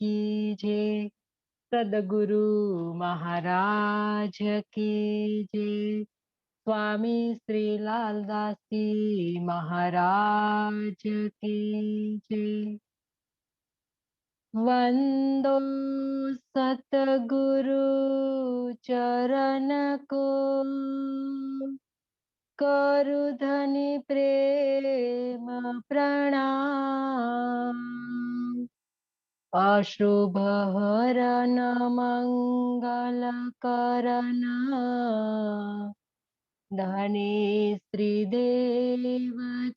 की जय। सदगुरु महाराज की जय। स्वामी श्री लालदास जी महाराज की जय। वंदो सतगुरु चरण को, करु धनि प्रेम प्रणाम। अशुभ हरन मंगल करन, धनी श्रीदेव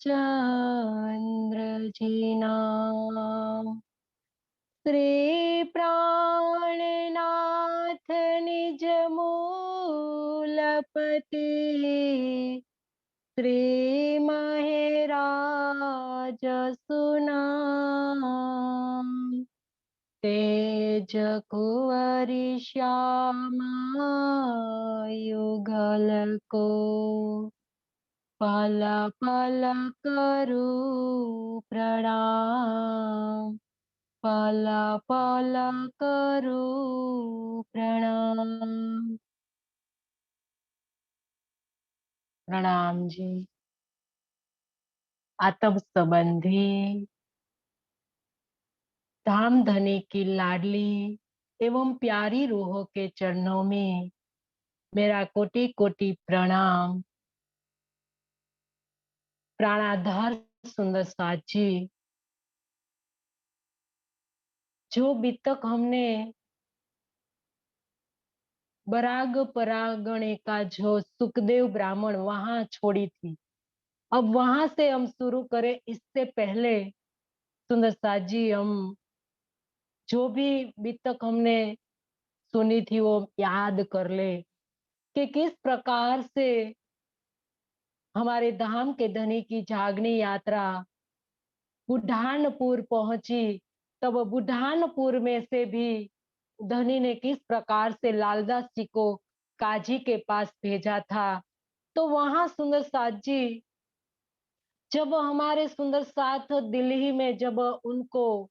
चंद्र जी नाम। श्री प्राणनाथ निज मूलपति, श्री महराज सुनाम। तेज कुंवरी श्यामा युगल को, पल पल करू प्रणाम। पल पल करू प्रणाम। प्रणाम जी। आत्म संबंधी धाम धनी की लाडली एवं प्यारी रूहों के चरणों में मेरा कोटि कोटि प्रणाम। प्राणाधार सुंदर साथ जी, जो बीतक हमने बराग परागणे का जो सुखदेव ब्राह्मण वहां छोड़ी थी, अब वहां से हम शुरू करें। इससे पहले सुंदर साथ जी, हम जो भी बीतक हमने सुनी थी वो याद कर ले कि किस प्रकार से हमारे धाम के धनी की जागनी यात्रा बुढ़ानपुर पहुंची। तब बुढ़ानपुर में से भी धनी ने किस प्रकार से लालदास जी को काजी के पास भेजा था। तो वहां सुंदर साथ जी, जब हमारे सुंदर साथ दिल्ली में जब उनको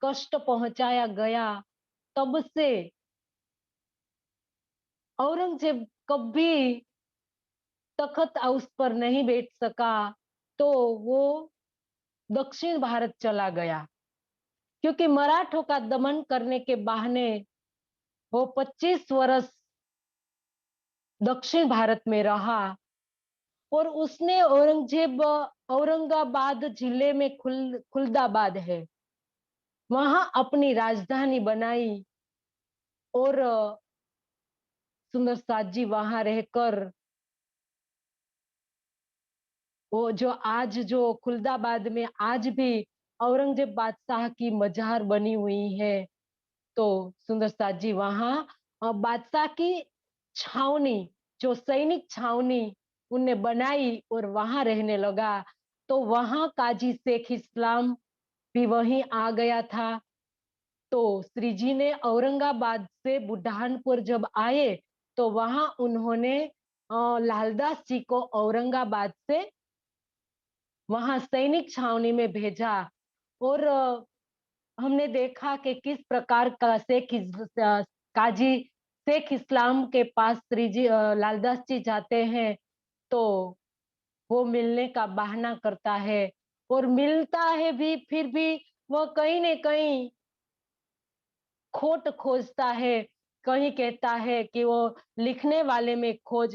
कष्ट पहुंचाया गया, तब से औरंगजेब कभी तख्त उस पर नहीं बैठ सका। तो वो दक्षिण भारत चला गया, क्योंकि मराठों का दमन करने के बहाने वो 25 वर्ष दक्षिण भारत में रहा। और उसने औरंगजेब, औरंगाबाद जिले में खुलदाबाद है, वहां अपनी राजधानी बनाई। और सुंदर साथ जी वहां रहकर वो जो आज जो खुलदाबाद में आज भी औरंगजेब बादशाह की मजार बनी हुई है, तो सुंदर साथ जी वहां बादशाह की छावनी, जो सैनिक छावनी उनने बनाई और वहां रहने लगा। तो वहां काजी शेख इस्लाम भी वहीं आ गया था। तो श्री जी ने औरंगाबाद से बुढ़ानपुर जब आए, तो वहां उन्होंने लालदास जी को औरंगाबाद से वहां सैनिक छावनी में भेजा। और हमने देखा कि किस प्रकार का काजी शेख इस्लाम के पास श्री जी लालदास जी जाते हैं, तो वो मिलने का बहाना करता है और मिलता है भी, फिर भी वो कहीं न कहीं खोट खोजता है। कहीं कहता है कि वो लिखने वाले में खोट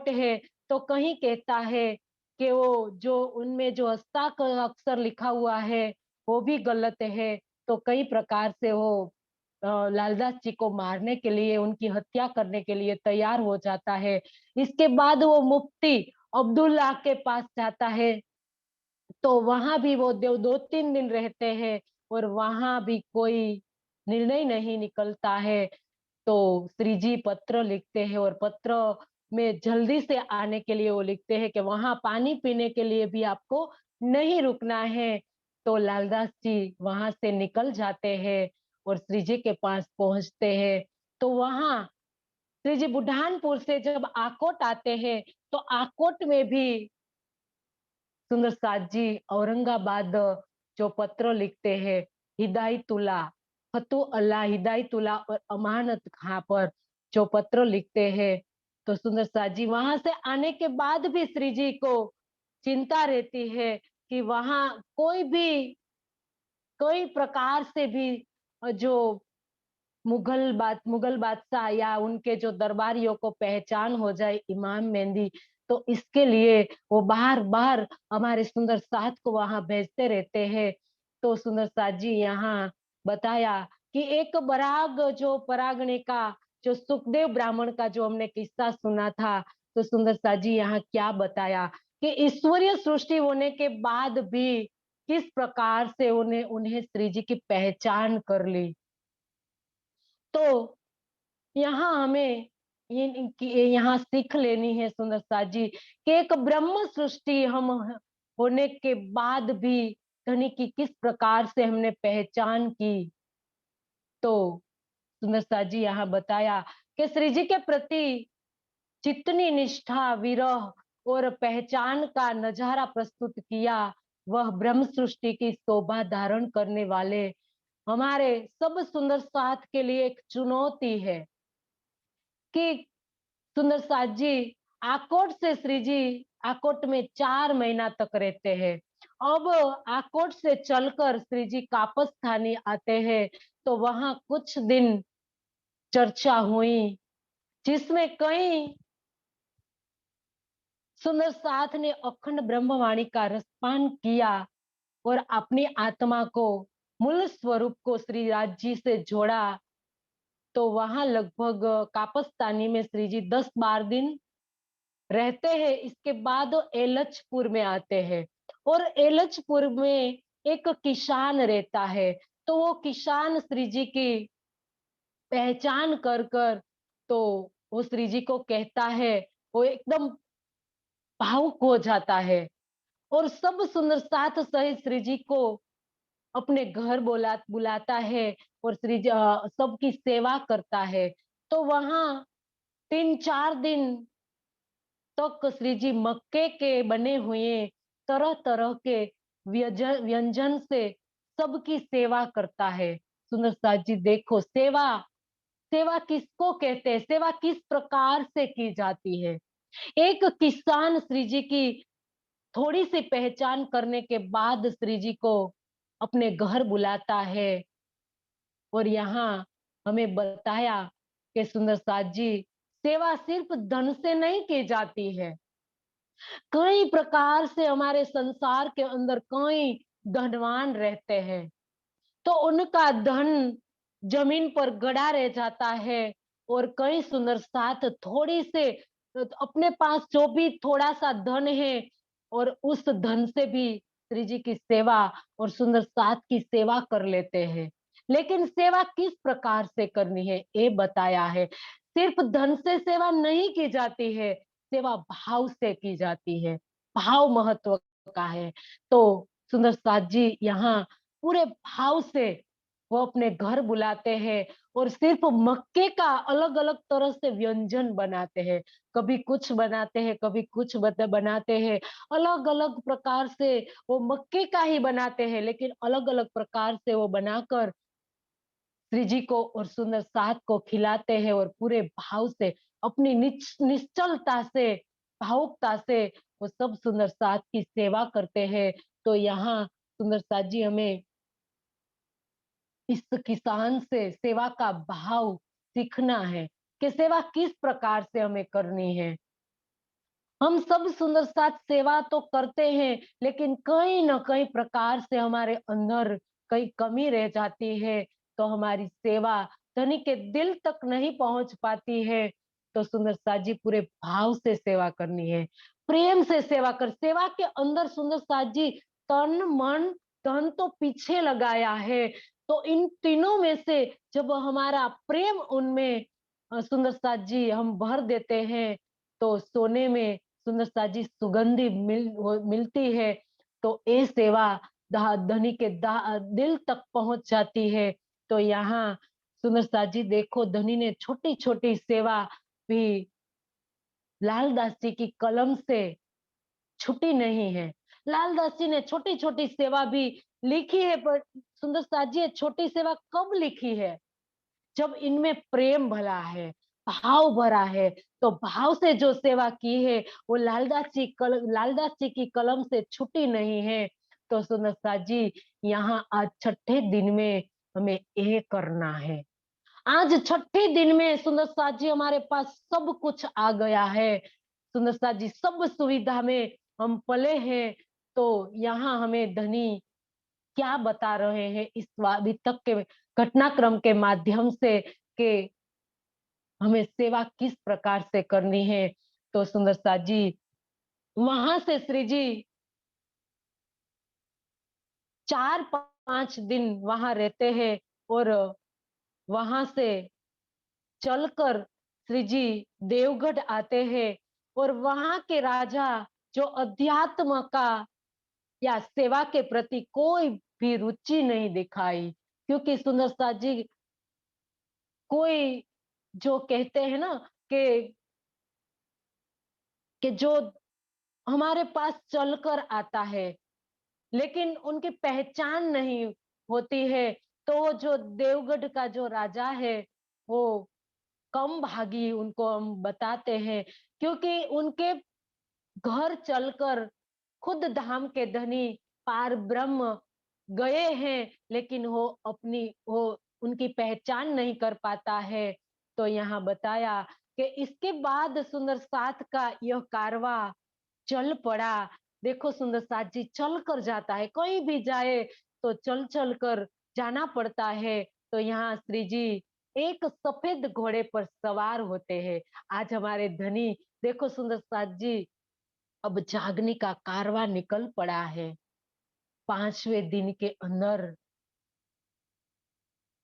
है, तो कहीं कहता है कि वो जो उनमें जो हस्ताक्षर अक्षर लिखा हुआ है वो भी गलत है। तो कई प्रकार से वो लालदास जी को मारने के लिए, उनकी हत्या करने के लिए तैयार हो जाता है। इसके बाद वो मुफ्ती अब्दुल्ला के पास जाता है, तो वहां भी वो 2-3 दिन रहते हैं और वहां भी कोई निर्णय नहीं निकलता है। तो श्री जी पत्र लिखते हैं और पत्र में जल्दी से आने के लिए वो लिखते हैं कि वहां पानी पीने के लिए भी आपको नहीं रुकना है। तो लालदास जी वहां से निकल जाते हैं और श्री जी के पास पहुंचते हैं। तो वहां श्री जी बुढ़ानपुर से जब आकोट आते हैं, तो आकोट में भी सुंदर साथ जी औरंगाबाद जो पत्र लिखते हैं, हिदायतुल्ला फतू अल्लाह हिदायतुल्लाह और अमानत खां पर जो पत्र लिखते हैं, तो सुंदर साथ जी वहां से आने के बाद भी श्री जी को चिंता रहती है कि वहां कोई प्रकार से भी जो मुगल बादशाह या उनके जो दरबारियों को पहचान हो जाए इमाम मेहंदी, तो इसके लिए वो बार-बार हमारे सुंदर साथ को वहां भेजते रहते हैं। तो सुंदर साथ जी यहाँ बताया कि एक परागने का जो सुखदेव ब्राह्मण का जो हमने किस्सा सुना था, तो सुंदर साथ जी यहाँ क्या बताया कि ईश्वरीय सृष्टि होने के बाद भी किस प्रकार से उन्हें उन्हें श्री जी की पहचान कर ली। तो यहाँ हमें यहाँ सीख लेनी है सुंदर साथ जी कि एक ब्रह्म सृष्टि हम होने के बाद भी धनी की किस प्रकार से हमने पहचान की। तो सुंदर साथ जी यहाँ बताया कि श्री जी के प्रति जितनी निष्ठा, विरह और पहचान का नजारा प्रस्तुत किया, वह ब्रह्म सृष्टि की शोभा धारण करने वाले हमारे सब सुंदर साथ के लिए एक चुनौती है कि सुंदर साथ जी आकोट से श्री जी आकोट में 4 महीना तक रहते हैं। अब आकोट से चलकर श्री जी कापस्थानी आते हैं, तो वहां कुछ दिन चर्चा हुई, जिसमें कई सुंदर साथ ने अखंड ब्रह्मवाणी का रसपान किया और अपनी आत्मा को मूल स्वरूप को श्री राज जी से जोड़ा। तो वहां लगभग कापस्तानी में श्री जी 10-12 दिन रहते हैं। इसके बाद वो एलचपुर में आते हैं और एलचपुर में एक किसान रहता है। तो वो किसान श्री जी की पहचान कर कर तो वो श्री जी को कहता है, वो एकदम भावुक हो जाता है और सब सुंदर साथ सहित श्री जी को अपने घर बुलाता है और सबकी सेवा करता है। तो वहां 3-4 दिन तक श्री जी मक्के के बने हुए तरह-तरह के व्यंजन से सबकी सेवा करता है। सुंदर साथ जी देखो सेवा सेवा किसको कहते हैं? सेवा किस प्रकार से की जाती है? एक किसान श्री जी की थोड़ी सी पहचान करने के बाद श्री जी को अपने घर बुलाता है और यहाँ हमें बताया कि सुंदर साथ जी सेवा सिर्फ धन से नहीं की जाती है। कई प्रकार से हमारे संसार के अंदर कई धनवान रहते हैं, तो उनका धन जमीन पर गड़ा रह जाता है और कई सुंदर साथ थोड़ी से अपने पास जो भी थोड़ा सा धन है और उस धन से भी श्री जी की सेवा और सुंदर साथ की सेवा कर लेते हैं। लेकिन सेवा किस प्रकार से करनी है ये बताया है। सिर्फ धन से सेवा नहीं की जाती है, सेवा भाव से की जाती है। भाव महत्व का है। तो सुंदर साथ जी यहाँ पूरे भाव से वो अपने घर बुलाते हैं और सिर्फ मक्के का अलग-अलग तरह से व्यंजन बनाते हैं। कभी कुछ बनाते हैं, कभी कुछ बनाते हैं। अलग-अलग प्रकार से वो मक्के का ही बनाते हैं, लेकिन अलग-अलग प्रकार से वो बनाकर श्री जी को और सुंदर साथ को खिलाते हैं और पूरे भाव से अपनी निश्चलता से, भावुकता से वो सब सुंदर साथ की सेवा करते हैं। तो यहाँ सुंदर साथ जी हमें इस किसान से सेवा का भाव सीखना है कि सेवा किस प्रकार से हमें करनी है। हम सब सुंदर साथ सेवा तो करते हैं, लेकिन कहीं न कहीं प्रकार से हमारे अंदर कहीं कमी रह जाती है, तो हमारी सेवा धनी के दिल तक नहीं पहुँच पाती है। तो सुंदर साथ जी पूरे भाव से सेवा करनी है, प्रेम से सेवा के अंदर सुंदर साथ जी तन, मन, धन तो पीछे लगाया है। तो इन तीनों में से जब हमारा प्रेम उनमें सुंदर साथ जी हम भर देते हैं, तो सोने में सुंदर साजी सुगंधी मिलती है। तो ये सेवा धनी के दिल तक पहुंच जाती है। तो यहाँ सुंदर साजी देखो धनी ने छोटी छोटी सेवा भी लालदास जी की कलम से छुटी नहीं है। लालदास जी ने छोटी छोटी सेवा भी लिखी है, पर सुंदर साथ जी ये छोटी सेवा कब लिखी है? जब इनमें प्रेम भरा है, भाव भरा है, तो भाव से जो सेवा की है, वो लालदास जी की कलम से छूटी नहीं है। तो सुंदर साथ जी, यहाँ आज छठे दिन में हमें ये करना है। आज छठे दिन में सुंदर साथ जी हमारे पास सब कुछ आ गया है। सुंदर साथ जी सब सुविधा में हम पले हैं, तो यहाँ हमें धनी क्या बता रहे हैं इस अभी तक के घटनाक्रम के माध्यम से कि हमें सेवा किस प्रकार से करनी है। तो सुंदर साथ जी वहां से श्री जी 4-5 दिन वहां रहते हैं और वहां से चलकर श्री जी देवगढ़ आते हैं और वहां के राजा जो अध्यात्म का या सेवा के प्रति कोई भी रुचि नहीं दिखाई, क्योंकि सुंदर साथ जी कोई जो कहते हैं ना कि जो हमारे पास चलकर आता है लेकिन उनकी पहचान नहीं होती है, तो वो जो देवगढ़ का जो राजा है वो कम भागी उनको हम बताते हैं, क्योंकि उनके घर चलकर खुद धाम के धनी पार ब्रह्म गए हैं, लेकिन वो उनकी पहचान नहीं कर पाता है। तो यहाँ बताया कि इसके बाद सुंदर साथ का यह कारवा चल पड़ा। देखो सुंदर साथ जी चल कर जाता है, कहीं भी जाए तो चल चल कर जाना पड़ता है। तो यहाँ श्री जी एक सफेद घोड़े पर सवार होते हैं। आज हमारे धनी देखो सुंदर साथ जी अब जागने का कारवां निकल पड़ा है। 5वें दिन के अंदर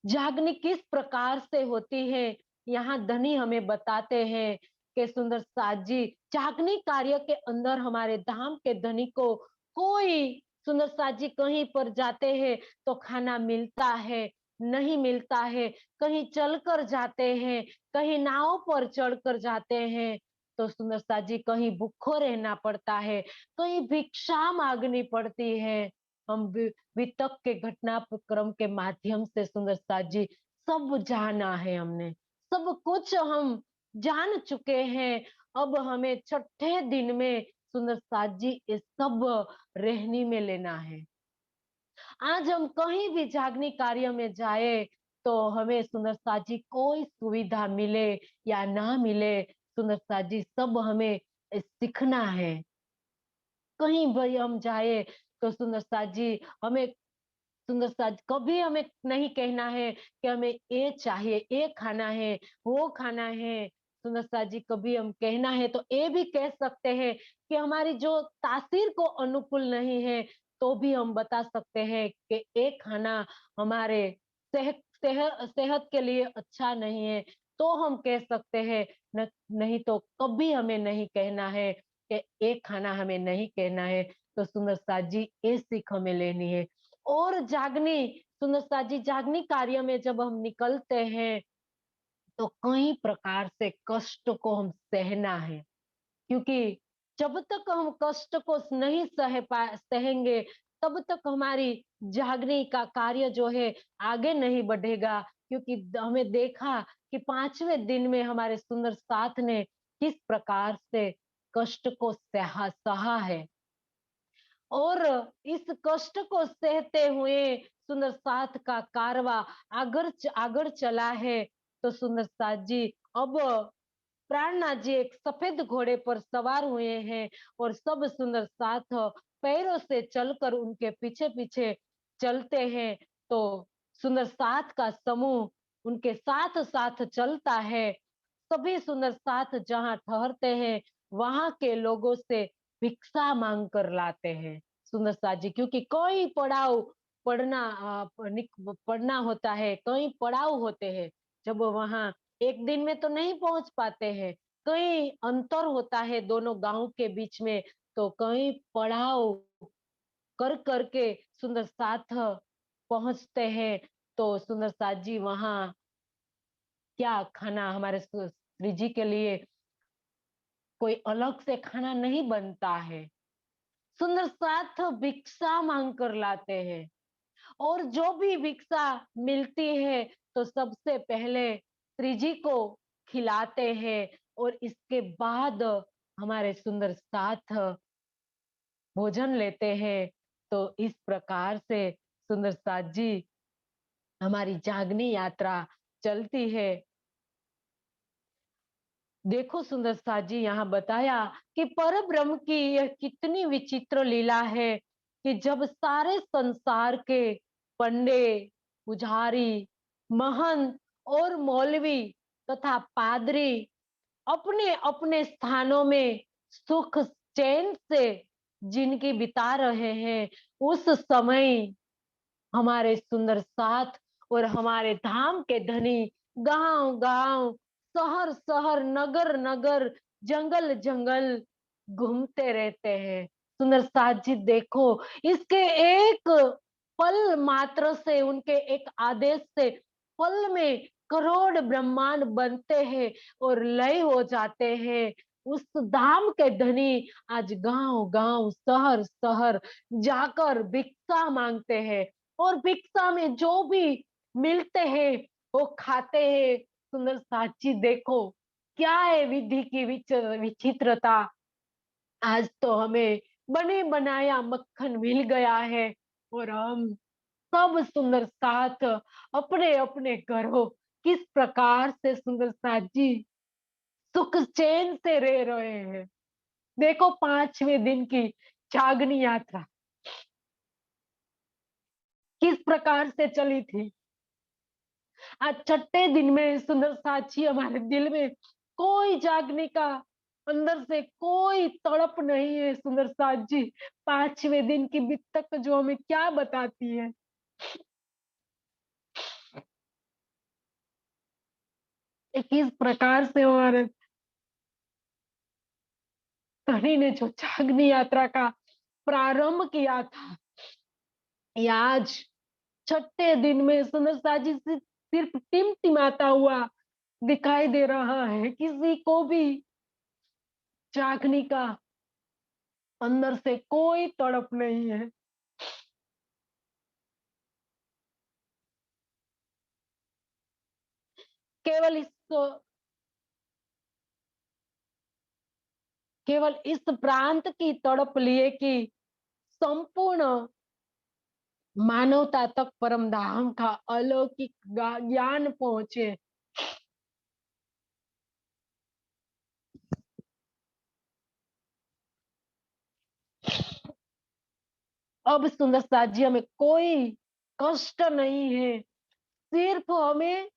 जागनी किस प्रकार से होती है, यहाँ धनी हमें बताते हैं कि सुंदर साथ जी जागनी कार्य के अंदर हमारे धाम के धनी को कोई सुंदर साथ जी कहीं पर जाते हैं तो खाना मिलता है, नहीं मिलता है, कहीं चलकर जाते हैं, कहीं नाव पर चढ़कर जाते हैं, तो सुंदर साथ जी कहीं भूखो रहना पड़ता है, कहीं भिक्षा मांगनी पड़ती है। हम वितक के घटनाक्रम के माध्यम से सुंदर साथ जी सब जाना है हमने, सब कुछ हम जान चुके हैं। अब हमें छठे दिन में सुंदर साथ जी ये सब रहनी में लेना है। आज हम कहीं भी जागनी कार्य में जाए तो हमें सुंदर साथ जी कोई सुविधा मिले या ना मिले, सुंदर साथ जी सब हमें सीखना है। कहीं भी हम जाए तो सुंदर साथ जी हमें सुंदर साथ कभी हमें नहीं कहना है कि हमें ये चाहिए, ये खाना है, वो खाना है। सुंदर साथ जी कभी हम कहना है तो ये भी कह सकते हैं कि हमारी जो तासीर को अनुकूल नहीं है, तो भी हम बता सकते हैं कि ये खाना हमारे सेहत के लिए अच्छा नहीं है, तो हम कह सकते हैं। नहीं तो कभी हमें नहीं कहना है कि ये खाना हमें नहीं कहना है। तो सुंदर साथ जी ये सीख हमें लेनी है। और जागनी सुंदर साथ जी जागनी कार्य में जब हम निकलते हैं तो कई प्रकार से कष्ट को हम सहना है, क्योंकि जब तक हम कष्ट को नहीं सहेंगे तब तक हमारी जागने का कार्य जो है आगे नहीं बढ़ेगा, क्योंकि हमें देखा कि 5वें दिन में हमारे सुंदर साथ ने किस प्रकार से कष्ट को सहा है। और इस कष्ट को सहते हुए सुंदर साथ का कारवा आगर चला है। तो सुंदर साथ जी अब प्राणनाथ जी एक सफेद घोड़े पर सवार हुए हैं और सब सुंदर साथ पैरों से चलकर उनके पीछे पीछे चलते हैं। तो सुंदर साथ का समूह उनके साथ साथ चलता है। सभी सुंदर साथ जहाँ ठहरते हैं वहां के लोगों से भिक्षा मांग कर लाते हैं सुंदर साथ जी, क्योंकि कोई पढ़ना होता है, कई पड़ाव होते हैं। जब वहां एक दिन में तो नहीं पहुंच पाते हैं, कई अंतर होता है दोनों गांव के बीच में, तो कई पड़ाव कर करके सुंदर साथ पहुंचते हैं। तो सुंदर साथ जी वहां क्या खाना हमारे श्री जी के लिए कोई अलग से खाना नहीं बनता है, सुंदर साथ भिक्षा मांग कर लाते हैं। और जो भी भिक्षा मिलती है तो सबसे पहले श्री जी को खिलाते हैं और इसके बाद हमारे सुंदर साथ भोजन लेते हैं। तो इस प्रकार से सुंदर साथ जी हमारी जागनी यात्रा चलती है। देखो सुंदर साथ जी यहाँ बताया कि पर ब्रह्म की यह कितनी विचित्र लीला है कि जब सारे संसार के पंडे, पुजारी, महंत और मौलवी तथा पादरी अपने अपने स्थानों में सुख चैन से जिनकी बिता रहे हैं, उस समय हमारे सुंदर साथ और हमारे धाम के धनी गांव गांव, शहर शहर, नगर नगर, जंगल जंगल घूमते रहते हैं। सुंदर साथ जी देखो, इसके एक पल मात्र से, उनके एक आदेश से पल में करोड़ ब्रह्मांड बनते हैं और लय हो जाते हैं। उस धाम के धनी आज गांव गांव, शहर शहर जाकर भिक्षा मांगते हैं और भिक्षा में जो भी मिलते हैं वो खाते हैं। सुंदर साची देखो, क्या है विधि की विचित्रता। आज तो हमें बने बनाया मक्खन मिल गया है और हम सब सुंदर साथ अपने अपने घरों किस प्रकार से सुंदर साथ जी सुख चैन से रह रहे हैं। देखो 5वें दिन की जागनी यात्रा किस प्रकार से चली थी। आज छठे दिन में सुंदर साक्षी हमारे दिल में कोई जागने का अंदर से कोई तड़प नहीं है। सुंदर साथ जी 5वें दिन की बितक जो हमें क्या बताती है। किस प्रकार से हमारे धनी ने जो जागनी यात्रा का प्रारंभ किया था, ये आज छठे दिन में सुंदर साथ जी सिर्फ टिमटिमाता हुआ दिखाई दे रहा है। किसी को भी जागने का अंदर से कोई तड़प नहीं है। केवल इसको केवल इस प्रांत की तड़प लिए कि संपूर्ण मानवता तक परम धाम का अलौकिक ज्ञान पहुंचे। अब सुंदर साथ जी हमें कोई कष्ट नहीं है, सिर्फ हमें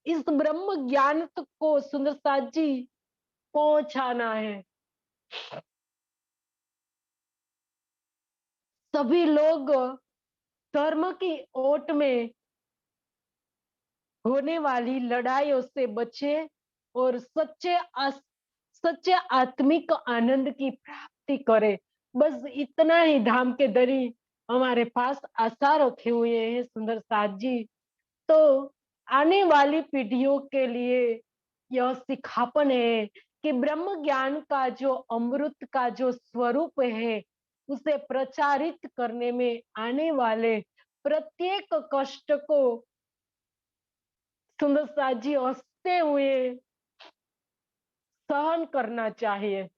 इस ब्रह्म ज्ञान को सुंदर साथ जी पहुंचाना है। सभी लोग धर्म की ओट में होने वाली लड़ाइयों से बचे और सच्चे आत्मिक आनंद की प्राप्ति करे। बस इतना ही धाम के दरी हमारे पास आशा रखे हुए हैं सुंदर साथ जी। तो आने वाली पीढ़ियों के लिए यह सिखापन है कि ब्रह्म ज्ञान का जो अमृत का जो स्वरूप है, उसे प्रचारित करने में आने वाले प्रत्येक कष्ट को सुंदर साथ जी हंसते हुए सहन करना चाहिए।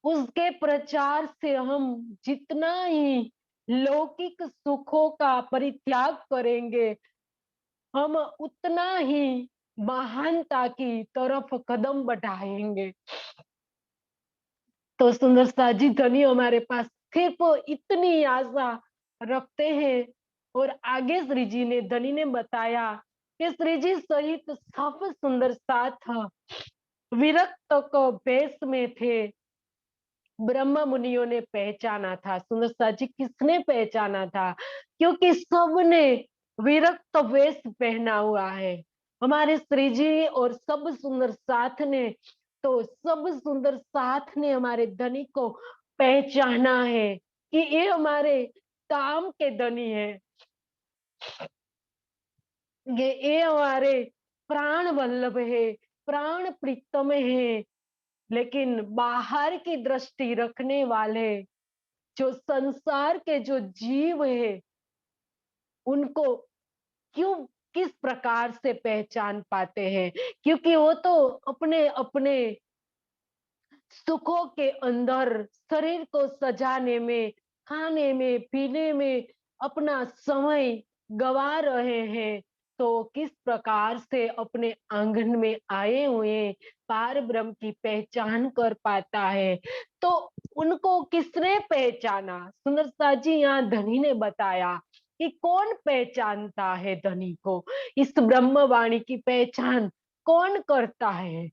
उसके प्रचार से हम जितना ही लौकिक सुखों का परित्याग करेंगे, हम उतना ही महानता की तरफ कदम बढ़ाएंगे। तो सुंदर साथ जी धनी हमारे पास सिर्फ इतनी आशा रखते हैं। और आगे श्री जी ने धनी ने बताया कि श्री जी सहित सब सुंदर साथ विरक्त को भेष में थे। ब्रह्म मुनियों ने पहचाना था। सुंदर साथ जी किसने पहचाना था? क्योंकि सबने विरक्त वेश पहना हुआ है। हमारे श्री जी और सब सुंदर साथ ने, तो सब सुंदर साथ ने हमारे धनी को पहचाना है कि ये हमारे काम के धनी है, ये हमारे प्राण वल्लभ है, प्राण प्रीतम है। लेकिन बाहर की दृष्टि रखने वाले जो संसार के जो जीव है, उनको क्यों किस प्रकार से पहचान पाते हैं, क्योंकि वो तो अपने अपने सुखों के अंदर शरीर को सजाने में, खाने में, पीने में अपना समय गवा रहे हैं, तो किस प्रकार से अपने आंगन में आए हुए पार ब्रह्म की पहचान कर पाता है। तो उनको किसने पहचाना? सुंदरता जी यहाँ धनी ने बताया कि कौन पहचानता है धनी को, इस ब्रह्मवाणी की पहचान कौन करता है?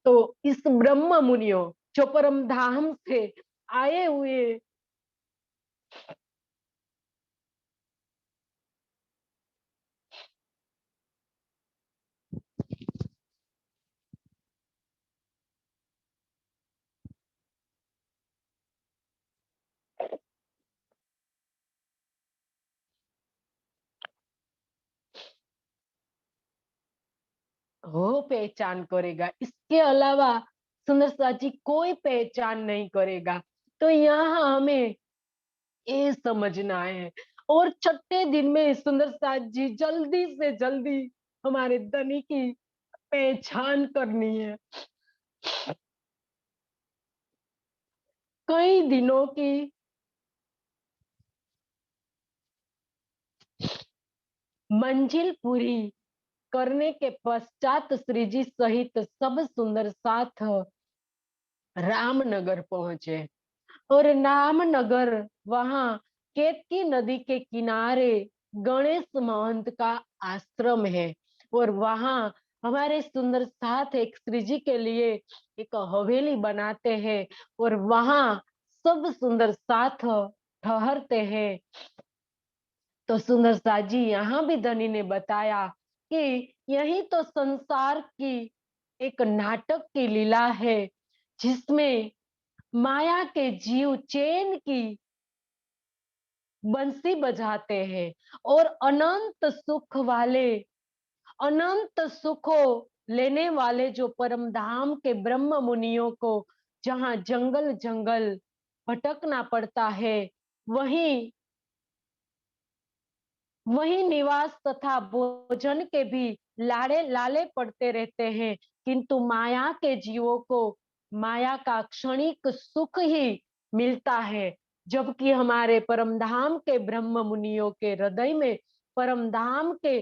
तो इस ब्रह्म मुनियों जो परम धाम से आए हुए वो पहचान करेगा, इसके अलावा सुंदर जी कोई पहचान नहीं करेगा। तो यहाँ हमें ये समझना है। और छठे दिन में सुंदर साथ जी जल्दी से जल्दी हमारे धनी की पहचान करनी है। कई दिनों की मंजिल पूरी करने के पश्चात श्री जी सहित सब सुंदर साथ रामनगर पहुंचे। और रामनगर वहां केतकी नदी के किनारे गणेश महंत का आश्रम है। और वहां हमारे सुंदर साथ एक श्री जी के लिए एक हवेली बनाते हैं और वहां सब सुंदर साथ ठहरते हैं। तो सुंदर साथ जी यहाँ भी धनी ने बताया कि यही तो संसार की एक नाटक की लीला है, जिसमें माया के जीव चैन की बंसी बजाते हैं और अनंत सुख वाले, अनंत सुखों लेने वाले जो परम धाम के ब्रह्म मुनियों को जहां जंगल जंगल भटकना पड़ता है, वहीं वहीं निवास तथा भोजन के भी लाड़े लाले पड़ते रहते हैं। किंतु माया के जीवों को माया का क्षणिक सुख ही मिलता है, जबकि हमारे परम धाम के ब्रह्म मुनियों के हृदय में परम धाम के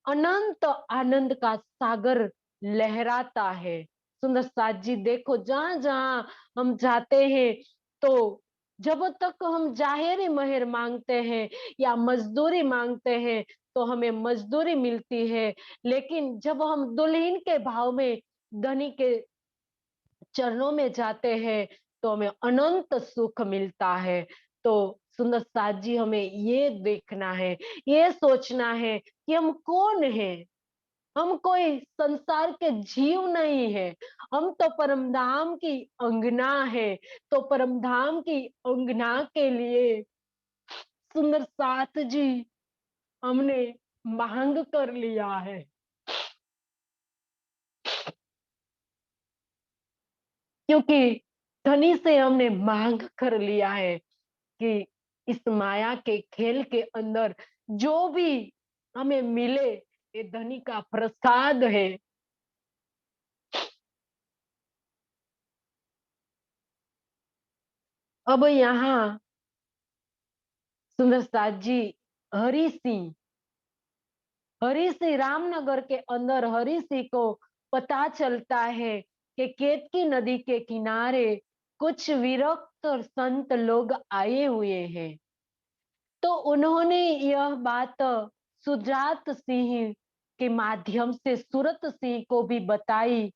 अनंत आनंद का सागर लहराता है। सुंदर साथ जी देखो, जहां जहां हम जाते हैं, तो जब तक हम जाहिर महर मांगते हैं या मजदूरी मांगते हैं तो हमें मजदूरी मिलती है, लेकिन जब हम दुल्हन के भाव में धनी के चरणों में जाते हैं तो हमें अनंत सुख मिलता है। तो सुंदर साथ जी हमें ये देखना है, ये सोचना है कि हम कौन है। हम कोई संसार के जीव नहीं है, हम तो परमधाम की अंगना है। तो परमधाम की अंगना के लिए सुंदर साथ जी हमने मांग कर लिया है, क्योंकि धनी से हमने मांग कर लिया है कि इस माया के खेल के अंदर जो भी हमें मिले, ये धनी का प्रसाद है। अब यहाँ सुंदर साथ जी हरि सिंह, हरि सिंह रामनगर के अंदर हरि सिंह को पता चलता है कि केतकी नदी के किनारे कुछ विरक्त संत लोग आए हुए हैं। तो उन्होंने यह बात सुजात सिंह के माध्यम से सूरत सिंह को भी बताई।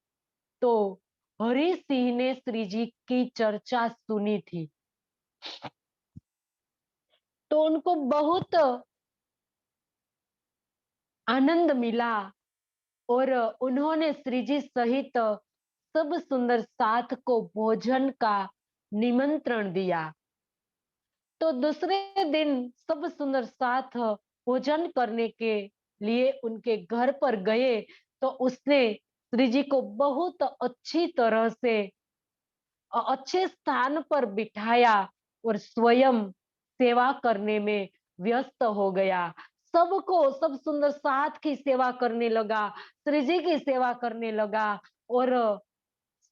तो हरि सिंह ने श्री जी की चर्चा सुनी थी, तो उनको बहुत आनंद मिला और उन्होंने श्री जी सहित सब सुंदर साथ को भोजन का निमंत्रण दिया। तो दूसरे दिन सब सुंदर साथ भोजन करने के लिए उनके घर पर गए। तो उसने श्री जी को बहुत अच्छी तरह से अच्छे स्थान पर बिठाया और स्वयं सेवा करने में व्यस्त हो गया। सबको सब सुंदर साथ की सेवा करने लगा, श्री जी की सेवा करने लगा और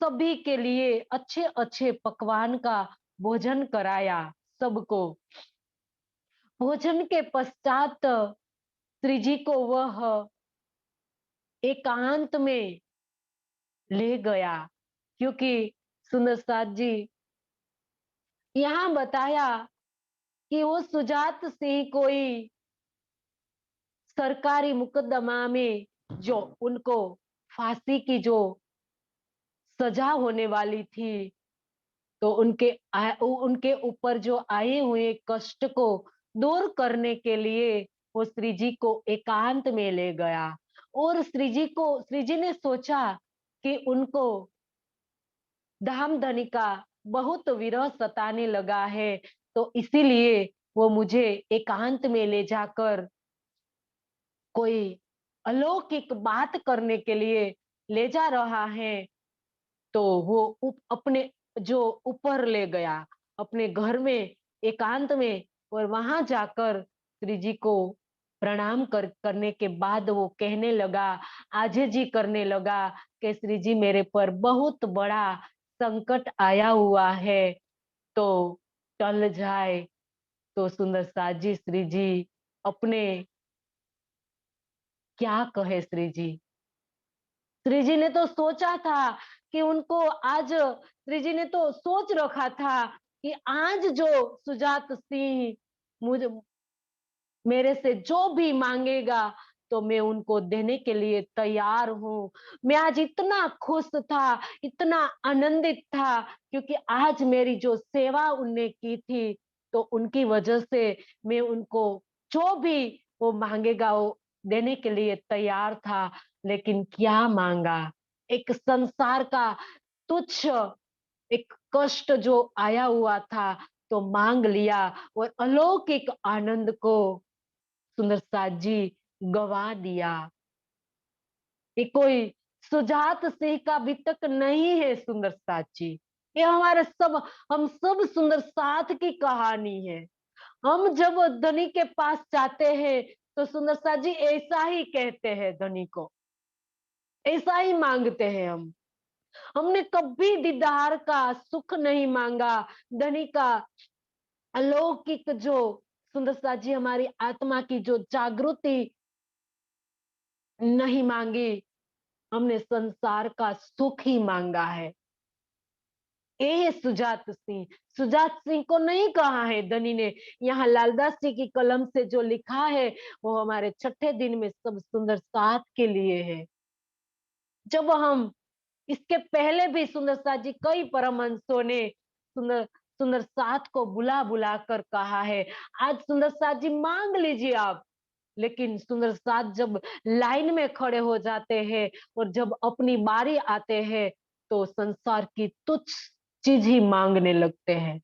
सभी के लिए अच्छे-अच्छे पकवान का भोजन कराया सबको। भोजन के पश्चात श्री जी को वह एकांत में ले गया क्योंकि सुंदर साथ जी यहाँ बताया कि वो सुजात सिंह कोई सरकारी मुकदमा में जो उनको फांसी की जो सजा होने वाली थी, तो उनके ऊपर जो आए हुए कष्ट को दूर करने के लिए वो श्री जी को एकांत में ले गया और श्री जी ने सोचा कि उनको धाम-धनी का बहुत विरह सताने लगा है, तो इसीलिए वो मुझे एकांत में ले जाकर कोई अलौकिक बात करने के लिए ले जा रहा है। तो वो अपने जो ऊपर ले गया, अपने घर में एकांत में और वहां जाकर श्री जी को प्रणाम करने के बाद वो कहने लगा, आजे जी करने लगा कि श्री जी मेरे पर बहुत बड़ा संकट आया हुआ है, तो टल जाए। तो सुंदर साथ जी श्री जी अपने क्या कहे श्री जी? श्री जी ने तो सोचा था कि उनको आज श्री जी ने तो सोच रखा था कि आज जो सुजात सिंह मुझे मेरे से जो भी मांगेगा तो मैं उनको देने के लिए तैयार हूँ। मैं आज इतना खुश था, इतना आनंदित था क्योंकि आज मेरी जो सेवा उनने की थी, तो उनकी वजह से मैं उनको जो भी वो मांगेगा वो देने के लिए तैयार था। लेकिन क्या मांगा? एक संसार का तुच्छ एक कष्ट जो आया हुआ था, तो मांग लिया और अलौकिक आनंद को सुंदर साथ जी गवा दिया। ये कोई सुजात सिंह का भी तक नहीं है सुंदर साथ जी। ये हम सब सुंदर साथ की कहानी है। हम जब धनी के पास जाते हैं तो सुंदर साथ जी ऐसा ही कहते हैं धनी को, ऐसा ही मांगते हैं हम। हमने कभी दीदार का सुख नहीं मांगा, धनी का अलौकिक जो सुंदर साथ जी हमारी आत्मा की जो जागृति नहीं मांगी, हमने संसार का सुख ही मांगा है। ये सुजात सिंह को नहीं कहा है धनी ने, यहाँ लालदास जी की कलम से जो लिखा है वो हमारे छठे दिन में सब सुंदर साथ के लिए है। जब हम इसके पहले भी सुंदर साथ जी कई परमहंसों ने सुंदर सुंदर साथ को बुला बुला कर कहा है, आज सुंदर साथ जी मांग लीजिए आप। लेकिन सुंदर साथ जब लाइन में खड़े हो जाते हैं और जब अपनी बारी आते हैं तो संसार की तुच्छ चीज ही मांगने लगते हैं।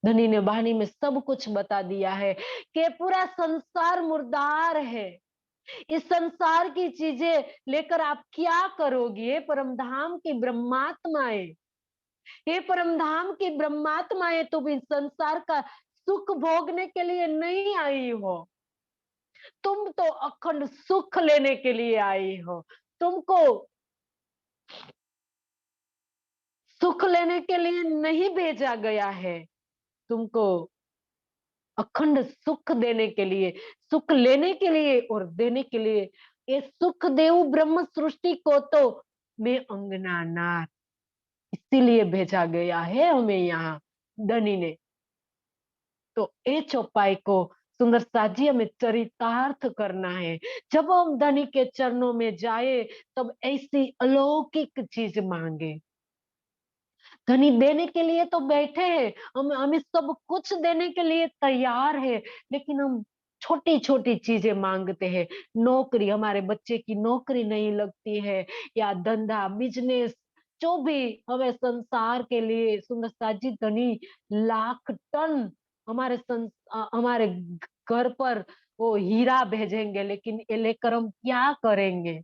धनी ने वाणी में सब कुछ बता दिया है कि पूरा संसार मुर्दार है। इस संसार की चीजें लेकर आप क्या करोगी? ये परमधाम की ब्रह्मात्माएं, ये परमधाम की ब्रह्मात्माएं, तुम इस संसार का सुख भोगने के लिए नहीं आई हो, तुम तो अखंड सुख लेने के लिए आई हो। तुमको सुख लेने के लिए नहीं भेजा गया है, तुमको अखंड सुख देने के लिए, सुख लेने के लिए और देने के लिए। ये सुख देव ब्रह्म सृष्टि को तो मैं अंगना नाथ इसीलिए भेजा गया है हमें यहाँ धनी ने। तो ए चौपाई को सुंदर साजी हमें चरितार्थ करना है। जब हम धनी के चरणों में जाए तब ऐसी अलौकिक चीज मांगे। धनी देने के लिए तो बैठे हैं, हम हमें सब कुछ देने के लिए तैयार है, लेकिन हम छोटी छोटी चीजें मांगते हैं। नौकरी, हमारे बच्चे की नौकरी नहीं लगती है, या धंधा बिजनेस, जो भी हमें संसार के लिए सुंदर साजी धनी लाख टन हमारे घर पर वो हीरा भेजेंगे, लेकिन ये लेकर हम क्या करेंगे?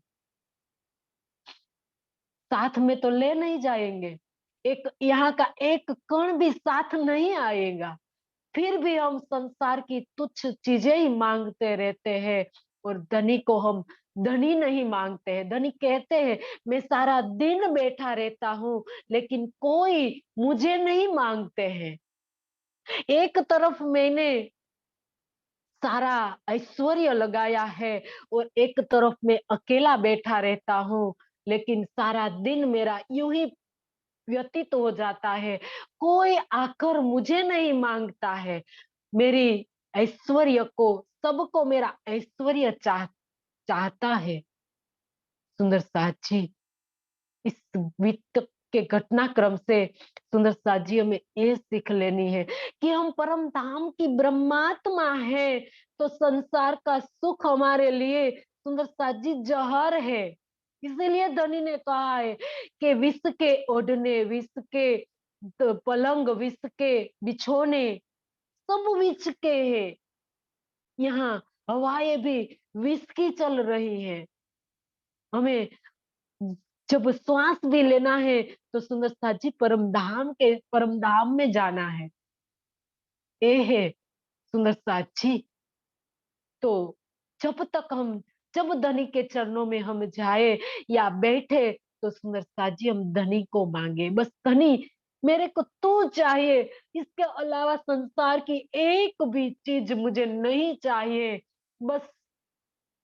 साथ में तो ले नहीं जाएंगे, एक यहाँ का एक कण भी साथ नहीं आएगा। फिर भी हम संसार की तुच्छ चीजें ही मांगते रहते हैं और धनी को हम धनी नहीं मांगते हैं। धनी कहते हैं मैं सारा दिन बैठा रहता हूँ लेकिन कोई मुझे नहीं मांगते हैं। एक तरफ मैंने सारा ऐश्वर्य लगाया है और एक तरफ मैं अकेला बैठा रहता हूँ, लेकिन सारा दिन मेरा यूं ही व्यतीत हो जाता है। कोई आकर मुझे नहीं मांगता है। मेरी ऐश्वर्य को सबको मेरा ऐश्वर्य चाहता है। सुंदर साथ जी, इस वित्त के घटनाक्रम से सुंदर साथ जी हमें ये सीख लेनी है कि हम परम धाम की ब्रह्मात्मा है, तो संसार का सुख हमारे लिए सुंदर साथ जी जहर है। इसीलिए धनी ने कहा है कि विष के ओढ़ने, विष के पलंग, विष के बिछोने सब विष के हैं। यहाँ हवाएं भी विष की चल रही है। हमें जब श्वास भी लेना है तो सुंदर साथ जी परम धाम में जाना है। ये है सुंदर साथ जी। तो जब तक हम जब धनी के चरणों में हम जाए या बैठे तो सुंदर साथ जी हम धनी को मांगे, बस धनी मेरे को तू चाहिए, इसके अलावा संसार की एक भी चीज मुझे नहीं चाहिए। बस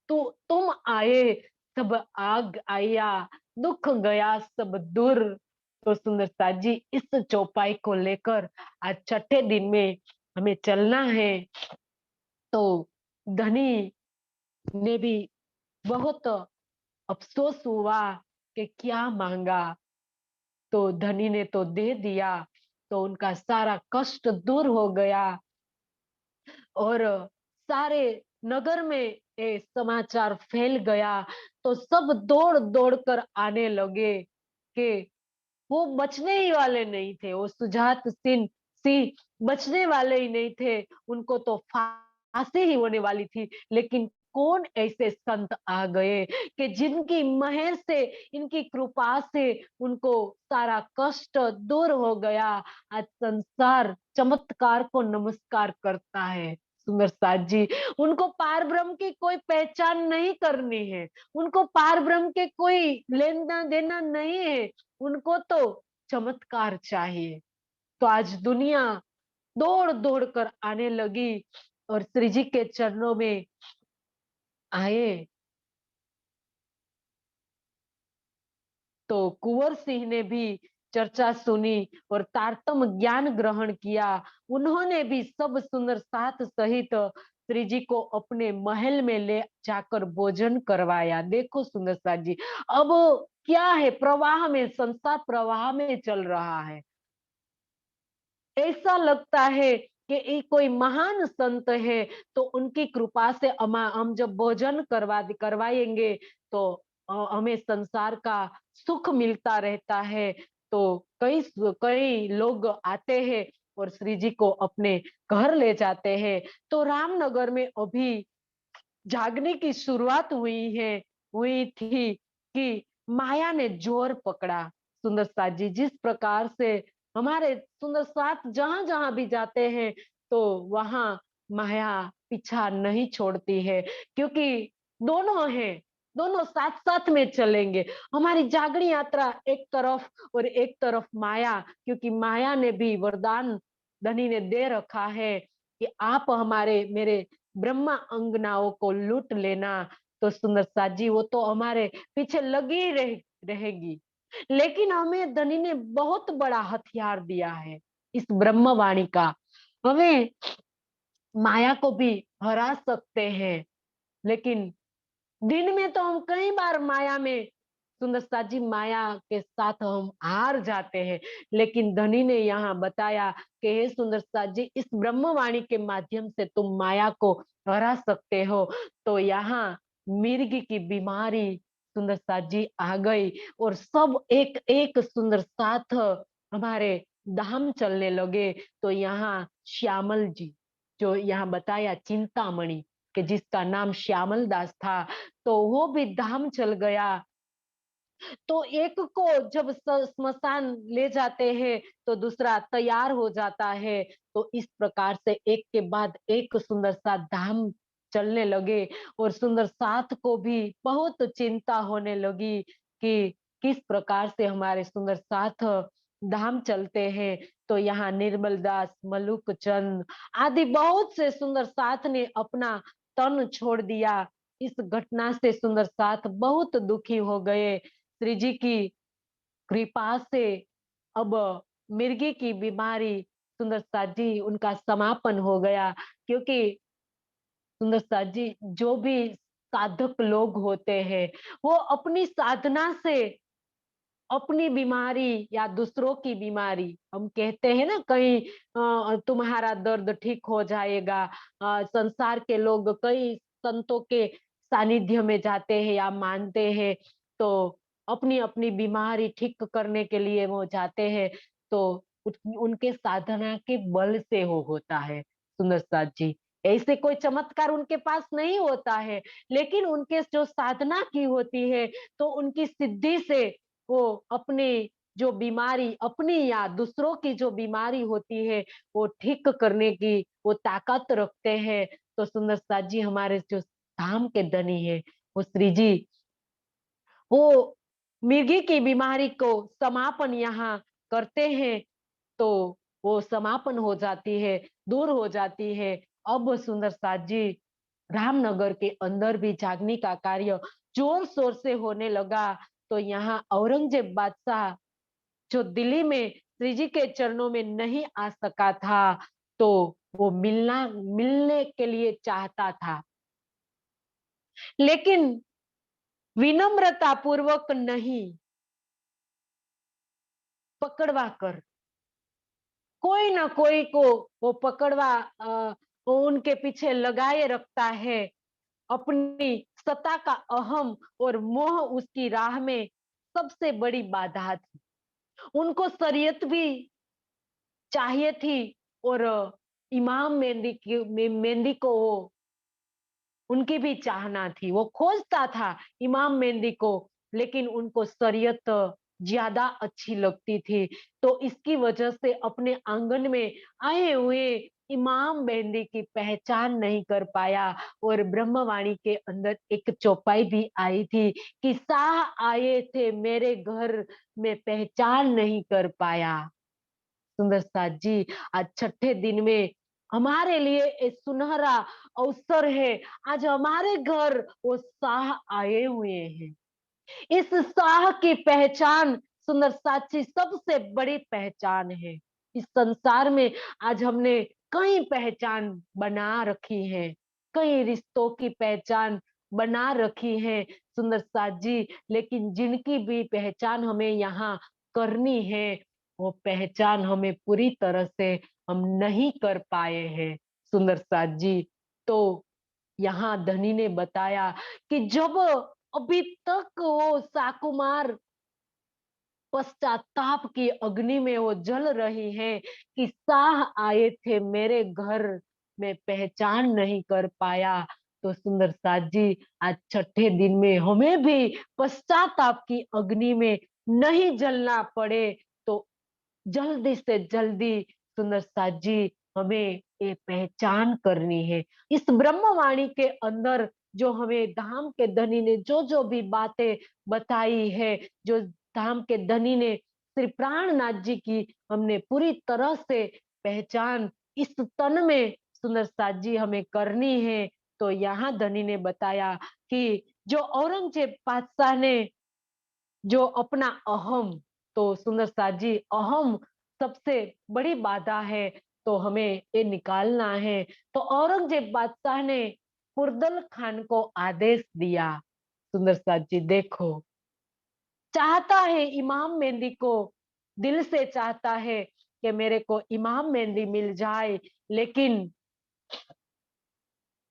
तू तुम आए सब आग आया, दुख गया सब दूर। तो सुंदर साथ जी इस चौपाई को लेकर आज छठे दिन में हमें चलना है। तो धनी ने भी बहुत अफसोस हुआ कि क्या मांगा, तो धनी ने तो दे दिया, तो उनका सारा कष्ट दूर हो गया और सारे नगर में ये समाचार फैल गया। तो सब दौड़ दौड़ कर आने लगे कि वो बचने ही वाले नहीं थे, वो सुजात सिंह सिंह बचने वाले ही नहीं थे, उनको तो फांसी ही होने वाली थी। लेकिन कौन ऐसे संत आ गए कि जिनकी मेहर से, इनकी कृपा से उनको सारा कष्ट दूर हो गया। आज संसार चमत्कार को नमस्कार करता है। सुंदर साथ जी, उनको पार ब्रह्म की कोई पहचान नहीं करनी है, उनको पार ब्रह्म के कोई लेना देना नहीं है, उनको तो चमत्कार चाहिए। तो आज दुनिया दौड़ दौड़ कर आने लगी और श्री जी के चरणों में आए। तो कुंवर सिंह ने भी चर्चा सुनी और तारतम ज्ञान ग्रहण किया। उन्होंने भी सब सुंदर साथ सहित श्री जी को अपने महल में ले जाकर भोजन करवाया। देखो सुंदर साथ जी, अब क्या है, प्रवाह में, संसार प्रवाह में चल रहा है। ऐसा लगता है कि ये कोई महान संत है, तो उनकी कृपा से हम जब भोजन करवाएंगे तो हमें संसार का सुख मिलता रहता है। तो कई कई लोग आते हैं और श्री जी को अपने घर ले जाते हैं। तो रामनगर में अभी जागने की शुरुआत हुई थी कि माया ने जोर पकड़ा। सुंदर साथ जी, जिस प्रकार से हमारे सुंदर साथ जहां जहां भी जाते हैं तो वहां माया पीछा नहीं छोड़ती है, क्योंकि दोनों हैं, दोनों साथ साथ में चलेंगे। हमारी जागरण यात्रा एक तरफ और एक तरफ माया, क्योंकि माया ने भी वरदान धनी ने दे रखा है कि आप हमारे मेरे ब्रह्मा अंगनाओं को लूट लेना। तो सुंदर साथ जी वो तो हमारे पीछे लगी रहेगी, लेकिन हमें धनी ने बहुत बड़ा हथियार दिया है, इस ब्रह्मवाणी का। हमें माया को भी हरा सकते हैं, लेकिन दिन में तो हम कई बार माया में, सुंदर साथ जी, माया के साथ हम हार जाते हैं। लेकिन धनी ने यहाँ बताया कि हे सुंदर साथ जी, इस ब्रह्मवाणी के माध्यम से तुम माया को हरा सकते हो। तो यहाँ मिर्गी की बीमारी सुंदर साथ जी आ गई और सब एक एक सुंदर साथ हमारे धाम चलने लगे। तो यहाँ श्यामल जी, जो यहाँ बताया चिंतामणि, कि जिसका नाम श्यामल दास था, तो वो भी धाम चल गया। तो एक को जब स्मशान ले जाते हैं तो दूसरा तैयार हो जाता है। तो इस प्रकार से एक के बाद एक सुंदर सा धाम चलने लगे और सुंदर साथ को भी बहुत चिंता होने लगी कि किस प्रकार से हमारे सुंदर साथ धाम चलते हैं। तो यहाँ निर्मल दास, मलुक चंद आदि बहुत से सुंदर साथ ने अपना तन छोड़ दिया। इस घटना से सुंदर साथ बहुत दुखी हो गए। श्री जी की कृपा से अब मिर्गी की बीमारी सुंदर साथ जी उनका समापन हो गया, क्योंकि सुंदर साथ जी जो भी साधक लोग होते हैं वो अपनी साधना से अपनी बीमारी या दूसरों की बीमारी, हम कहते हैं ना कहीं तुम्हारा दर्द ठीक हो जाएगा। संसार के लोग कई संतों के सानिध्य में जाते हैं या मानते हैं, तो अपनी अपनी बीमारी ठीक करने के लिए वो जाते हैं। तो उनके साधना के बल से हो होता है सुंदर साथ जी। ऐसे कोई चमत्कार उनके पास नहीं होता है, लेकिन उनके जो साधना की होती है तो उनकी सिद्धि से वो अपनी जो बीमारी अपनी या दूसरों की जो बीमारी होती है वो ठीक करने की वो ताकत रखते हैं। तो सुंदर साथ जी हमारे जो धाम के धनी है वो श्री जी, वो मिर्गी की बीमारी को समापन यहाँ करते हैं। तो वो समापन हो जाती है, दूर हो जाती है। अब सुंदर साथ जी रामनगर के अंदर भी जागने का कार्य जोर शोर से होने लगा। तो यहाँ औरंगजेब बादशाह जो दिल्ली में श्री जी के चरणों में नहीं आ सका था, तो वो मिलने के लिए चाहता था, लेकिन विनम्रता पूर्वक नहीं, पकड़वा कर कोई ना कोई को वो पकड़वा वो उनके पीछे लगाए रखता है। अपनी सत्ता का अहम और मोह उसकी राह में सबसे बड़ी बाधा थी। उनको शरीयत भी चाहिए थी और इमाम मेहंदी को वो उनकी भी चाहना थी। वो खोजता था इमाम मेहंदी को, लेकिन उनको शरीयत ज्यादा अच्छी लगती थी। तो इसकी वजह से अपने आंगन में आए हुए इमाम मेहंदी की पहचान नहीं कर पाया। और ब्रह्मवाणी के अंदर एक चौपाई भी आई थी कि शाह आए थे मेरे घर में पहचान नहीं कर पाया। सुंदर साथ जी आज छठे दिन में हमारे लिए एक सुनहरा अवसर है। आज हमारे घर वो शाह आए हुए हैं। इस शाह की पहचान सुंदर साथी सबसे बड़ी पहचान है। इस संसार में आज हमने कई पहचान बना रखी है, कई रिश्तों की पहचान बना रखी है सुंदर साथ जी, लेकिन जिनकी भी पहचान हमें यहाँ करनी है वो पहचान हमें पूरी तरह से हम नहीं कर पाए हैं सुंदर साथ जी। तो यहाँ धनी ने बताया कि जब अभी तक वो साकुमार पश्चाताप की अग्नि में वो जल रही है कि शाह आए थे मेरे घर में पहचान नहीं कर पाया। तो सुंदर साथ जी आज छठे दिन में हमें भी पश्चाताप की अग्नि में नहीं जलना पड़े, तो जल्दी से जल्दी सुंदर साथ जी हमें ये पहचान करनी है। इस ब्रह्मवाणी के अंदर जो हमें धाम के धनी ने जो जो भी बातें बताई है, जो धाम के धनी ने श्री प्राणनाथ जी की हमने पूरी तरह से पहचान इस तन में सुंदर साथ जी हमें करनी है। तो यहाँ धनी ने बताया कि जो औरंगजेब बादशाह ने जो अपना अहम, तो सुंदर साथ जी अहम सबसे बड़ी बाधा है, तो हमें ये निकालना है। तो औरंगजेब बादशाह ने फुर्दल खान को आदेश दिया। सुंदर साथ जी देखो, चाहता है इमाम मेहंदी को, दिल से चाहता है कि मेरे को इमाम मेहंदी मिल जाए, लेकिन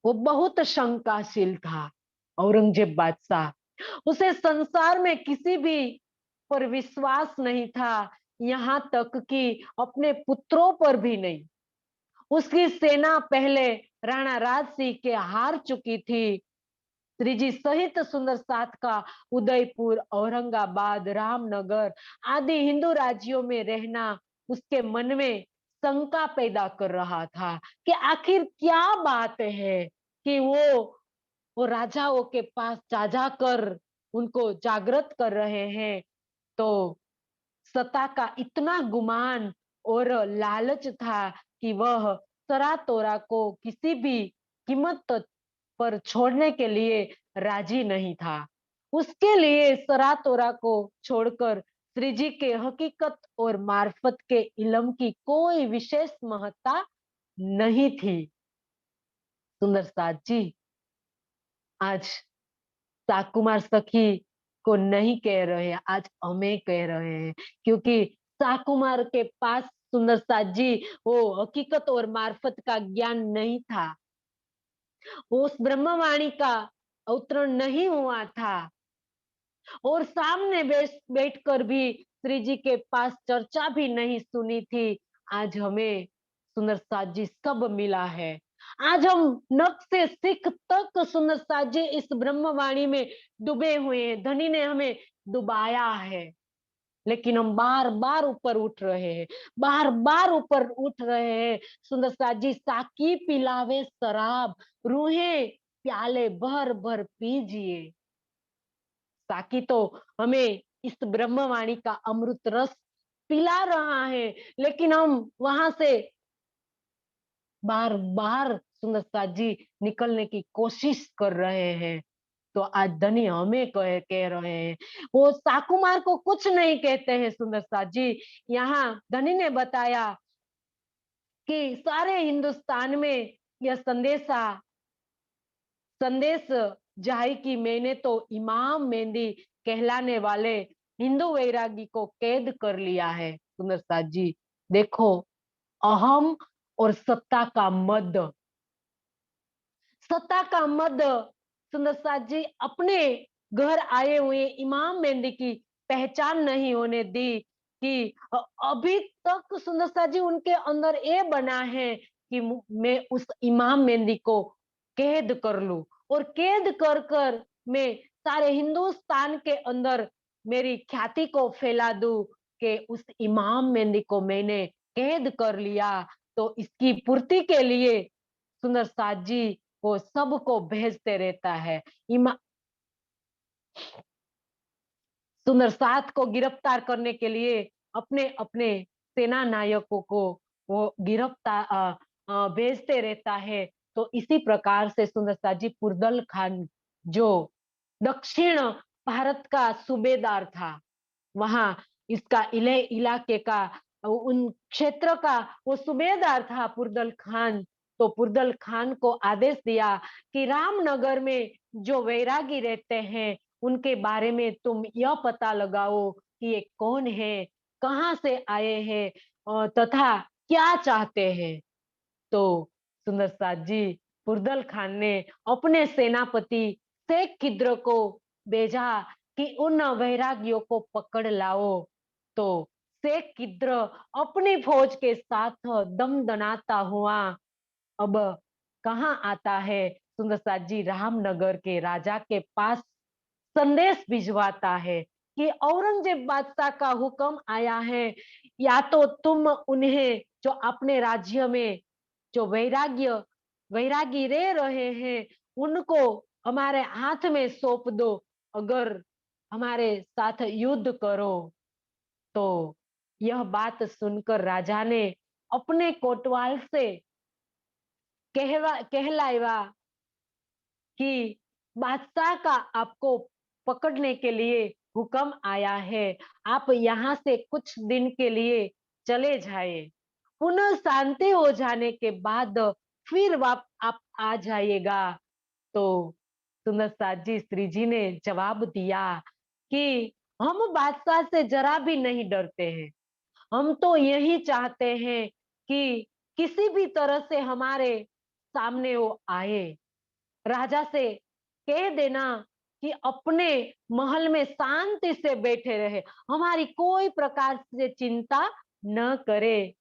वो बहुत शंकाशील था औरंगजेब बादशाह। उसे संसार में किसी भी पर विश्वास नहीं था, यहाँ तक कि अपने पुत्रों पर भी नहीं। उसकी सेना पहले राणा राज सिंह के हार चुकी थी। श्री जी सहित सुंदर सात का उदयपुर, औरंगाबाद, रामनगर आदि हिंदू राज्यों में रहना उसके मन में शंका पैदा कर रहा था कि आखिर क्या बात है कि वो राजाओं के पास जा जाकर उनको जागृत कर रहे हैं। तो सत्ता का इतना गुमान और लालच था कि वह सरा तोरा को किसी भी कीमत पर छोड़ने के लिए राजी नहीं था। उसके लिए सरा तोरा को छोड़कर श्री जी के हकीकत और मार्फत के इल्म की कोई विशेष महत्ता नहीं थी। सुंदर साथ जी आज साकुमार सखी को नहीं कह रहे हैं, आज हमें कह रहे हैं, क्योंकि साकुमार के पास सुंदर साथ जी वो हकीकत और मार्फत का ज्ञान नहीं था, उस ब्रह्मवाणी का अवतरण नहीं हुआ था और सामने बैठकर भी श्री जी के पास चर्चा भी नहीं सुनी थी। आज हमें सुंदर साथ जी सब मिला है। आज हम नख से सिख तक सुंदर साथ जी इस ब्रह्मवाणी में डूबे हुए हैं। धनी ने हमें डुबाया है, लेकिन हम बार बार ऊपर उठ रहे हैं, बार बार ऊपर उठ रहे हैं। सुंदर साथ जी साकी पिलावे शराब, रूहे प्याले भर भर पीजिए। ताकि तो हमें इस ब्रह्मवाणी का अमृत रस पिला रहा है, लेकिन हम वहां से बार बार सुंदर साथ जी निकलने की कोशिश कर रहे हैं। तो आज धनी हमें कह रहे हैं, वो साकुमार को कुछ नहीं कहते हैं सुंदर साथ जी। यहाँ धनी ने बताया कि सारे हिंदुस्तान में यह संदेश जाहिर की मैंने तो इमाम मेहंदी कहलाने वाले हिंदू वैरागी को कैद कर लिया है। सुंदर साथ जी देखो, अहम और सत्ता का मद सुंदर साथ जी अपने घर आए हुए इमाम मेहंदी की पहचान नहीं होने दी कि अभी तक सुंदर साथ जी उनके अंदर ये बना है कि मैं उस इमाम मेहंदी को कैद कर लूं और कैद कर कर मैं सारे हिंदुस्तान के अंदर मेरी ख्याति को फैला दूं कि उस इमाम मेहंदी को मैंने कैद कर लिया। तो इसकी पूर्ति के लिए सुंदर साथ जी वो सबको भेजते रहता है। इमा सुंदर साथ को गिरफ्तार करने के लिए अपने अपने सेना नायकों को वो गिरफ्तार भेजते रहता है। तो इसी प्रकार से सुंदर साथ जी पुरदल खान जो दक्षिण भारत का सूबेदार था, वहां इसका इलाके का उन क्षेत्र का वो सूबेदार था पुरदल खान। तो पुरदल खान को आदेश दिया कि रामनगर में जो वैरागी रहते हैं उनके बारे में तुम यह पता लगाओ कि ये कौन है, कहाँ से आए हैं तथा क्या चाहते हैं। तो सुंदर साथ जी पुरदल खान ने अपने सेनापति शेख खिद्र को भेजा कि उन वैरागियों को पकड़ लाओ। तो शेख खिद्र अपनी फौज के साथ दमदनाता हुआ अब कहाँ आता है, सुंदर साथ जी रामनगर के राजा के पास संदेश भिजवाता है कि औरंगजेब बादशाह का हुक्म आया है, या तो तुम उन्हें जो अपने राज्य में जो वैरागी रह रहे हैं उनको हमारे हाथ में सौंप दो, अगर हमारे साथ युद्ध करो। तो यह बात सुनकर राजा ने अपने कोतवाल से कहलाया कि बादशाह का आपको पकड़ने के लिए हुक्म आया है, आप यहाँ से कुछ दिन के लिए चले जाए, पुनः शांति हो जाने के बाद फिर आप आ जाइएगा। तो सुंदर साथ जी श्री जी ने जवाब दिया कि हम बादशाह से जरा भी नहीं डरते हैं, हम तो यही चाहते हैं कि किसी भी तरह से हमारे सामने वो आए, राजा से कह देना कि अपने महल में शांति से बैठे रहे, हमारी कोई प्रकार से चिंता न करे।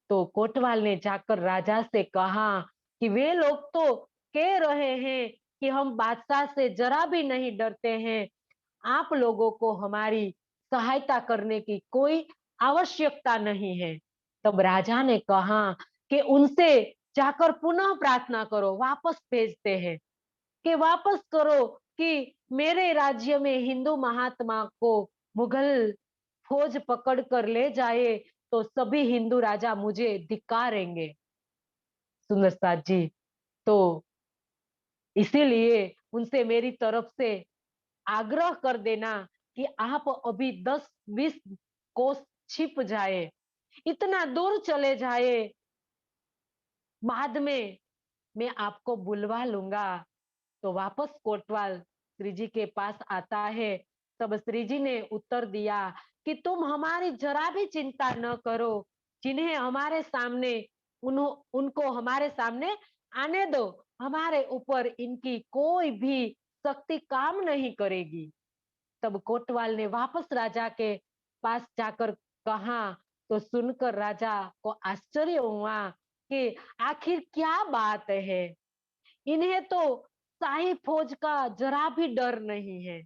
तो कोतवाल ने जाकर राजा से कहा कि वे लोग तो कह रहे हैं कि हम बादशाह से जरा भी नहीं डरते हैं। आप लोगों को हमारी सहायता करने की कोई आवश्यकता नहीं है। तब राजा ने कहा कि उनसे जाकर पुनः प्रार्थना करो, वापस भेजते हैं कि वापस करो कि मेरे राज्य में हिंदू महात्मा को मुगल फौज पकड़ कर ले जाए तो सभी हिंदू राजा मुझे धिक्कारेंगे। सुंदर साथ जी, तो इसीलिए उनसे मेरी तरफ से आग्रह कर देना कि आप अभी 10-20 कोस छिप जाए, इतना दूर चले जाए, बाद में मैं आपको बुलवा लूंगा। तो वापस कोतवाल श्री जी के पास आता है। तब श्री जी ने उत्तर दिया कि तुम हमारी जरा भी चिंता न करो, जिन्हें हमारे सामने उनको हमारे सामने आने दो, हमारे ऊपर इनकी कोई भी शक्ति काम नहीं करेगी। तब कोतवाल ने वापस राजा के पास जाकर कहा, तो सुनकर राजा को आश्चर्य हुआ कि आखिर क्या बात है, इन्हें तो शाही फौज का जरा भी डर नहीं है।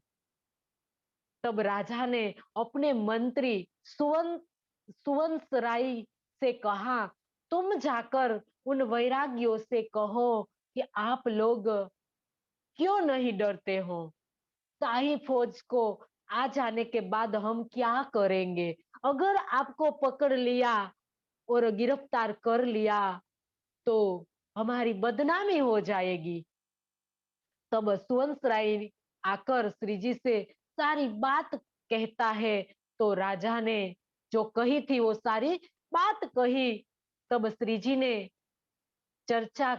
तब राजा ने अपने मंत्री सुवंश राय से कहा, तुम जाकर उन वैरागियों से कहो कि आप लोग क्यों नहीं डरते हो, शाही फौज को आ जाने के बाद हम क्या करेंगे, अगर आपको पकड़ लिया और गिरफ्तार कर लिया तो हमारी बदनामी हो जाएगी। तब सुवंश राय आकर श्री जी से सारी बात कहता है। तो राजा ने जो कही थी वो सारी बात कही। तब श्री जी ने चर्चा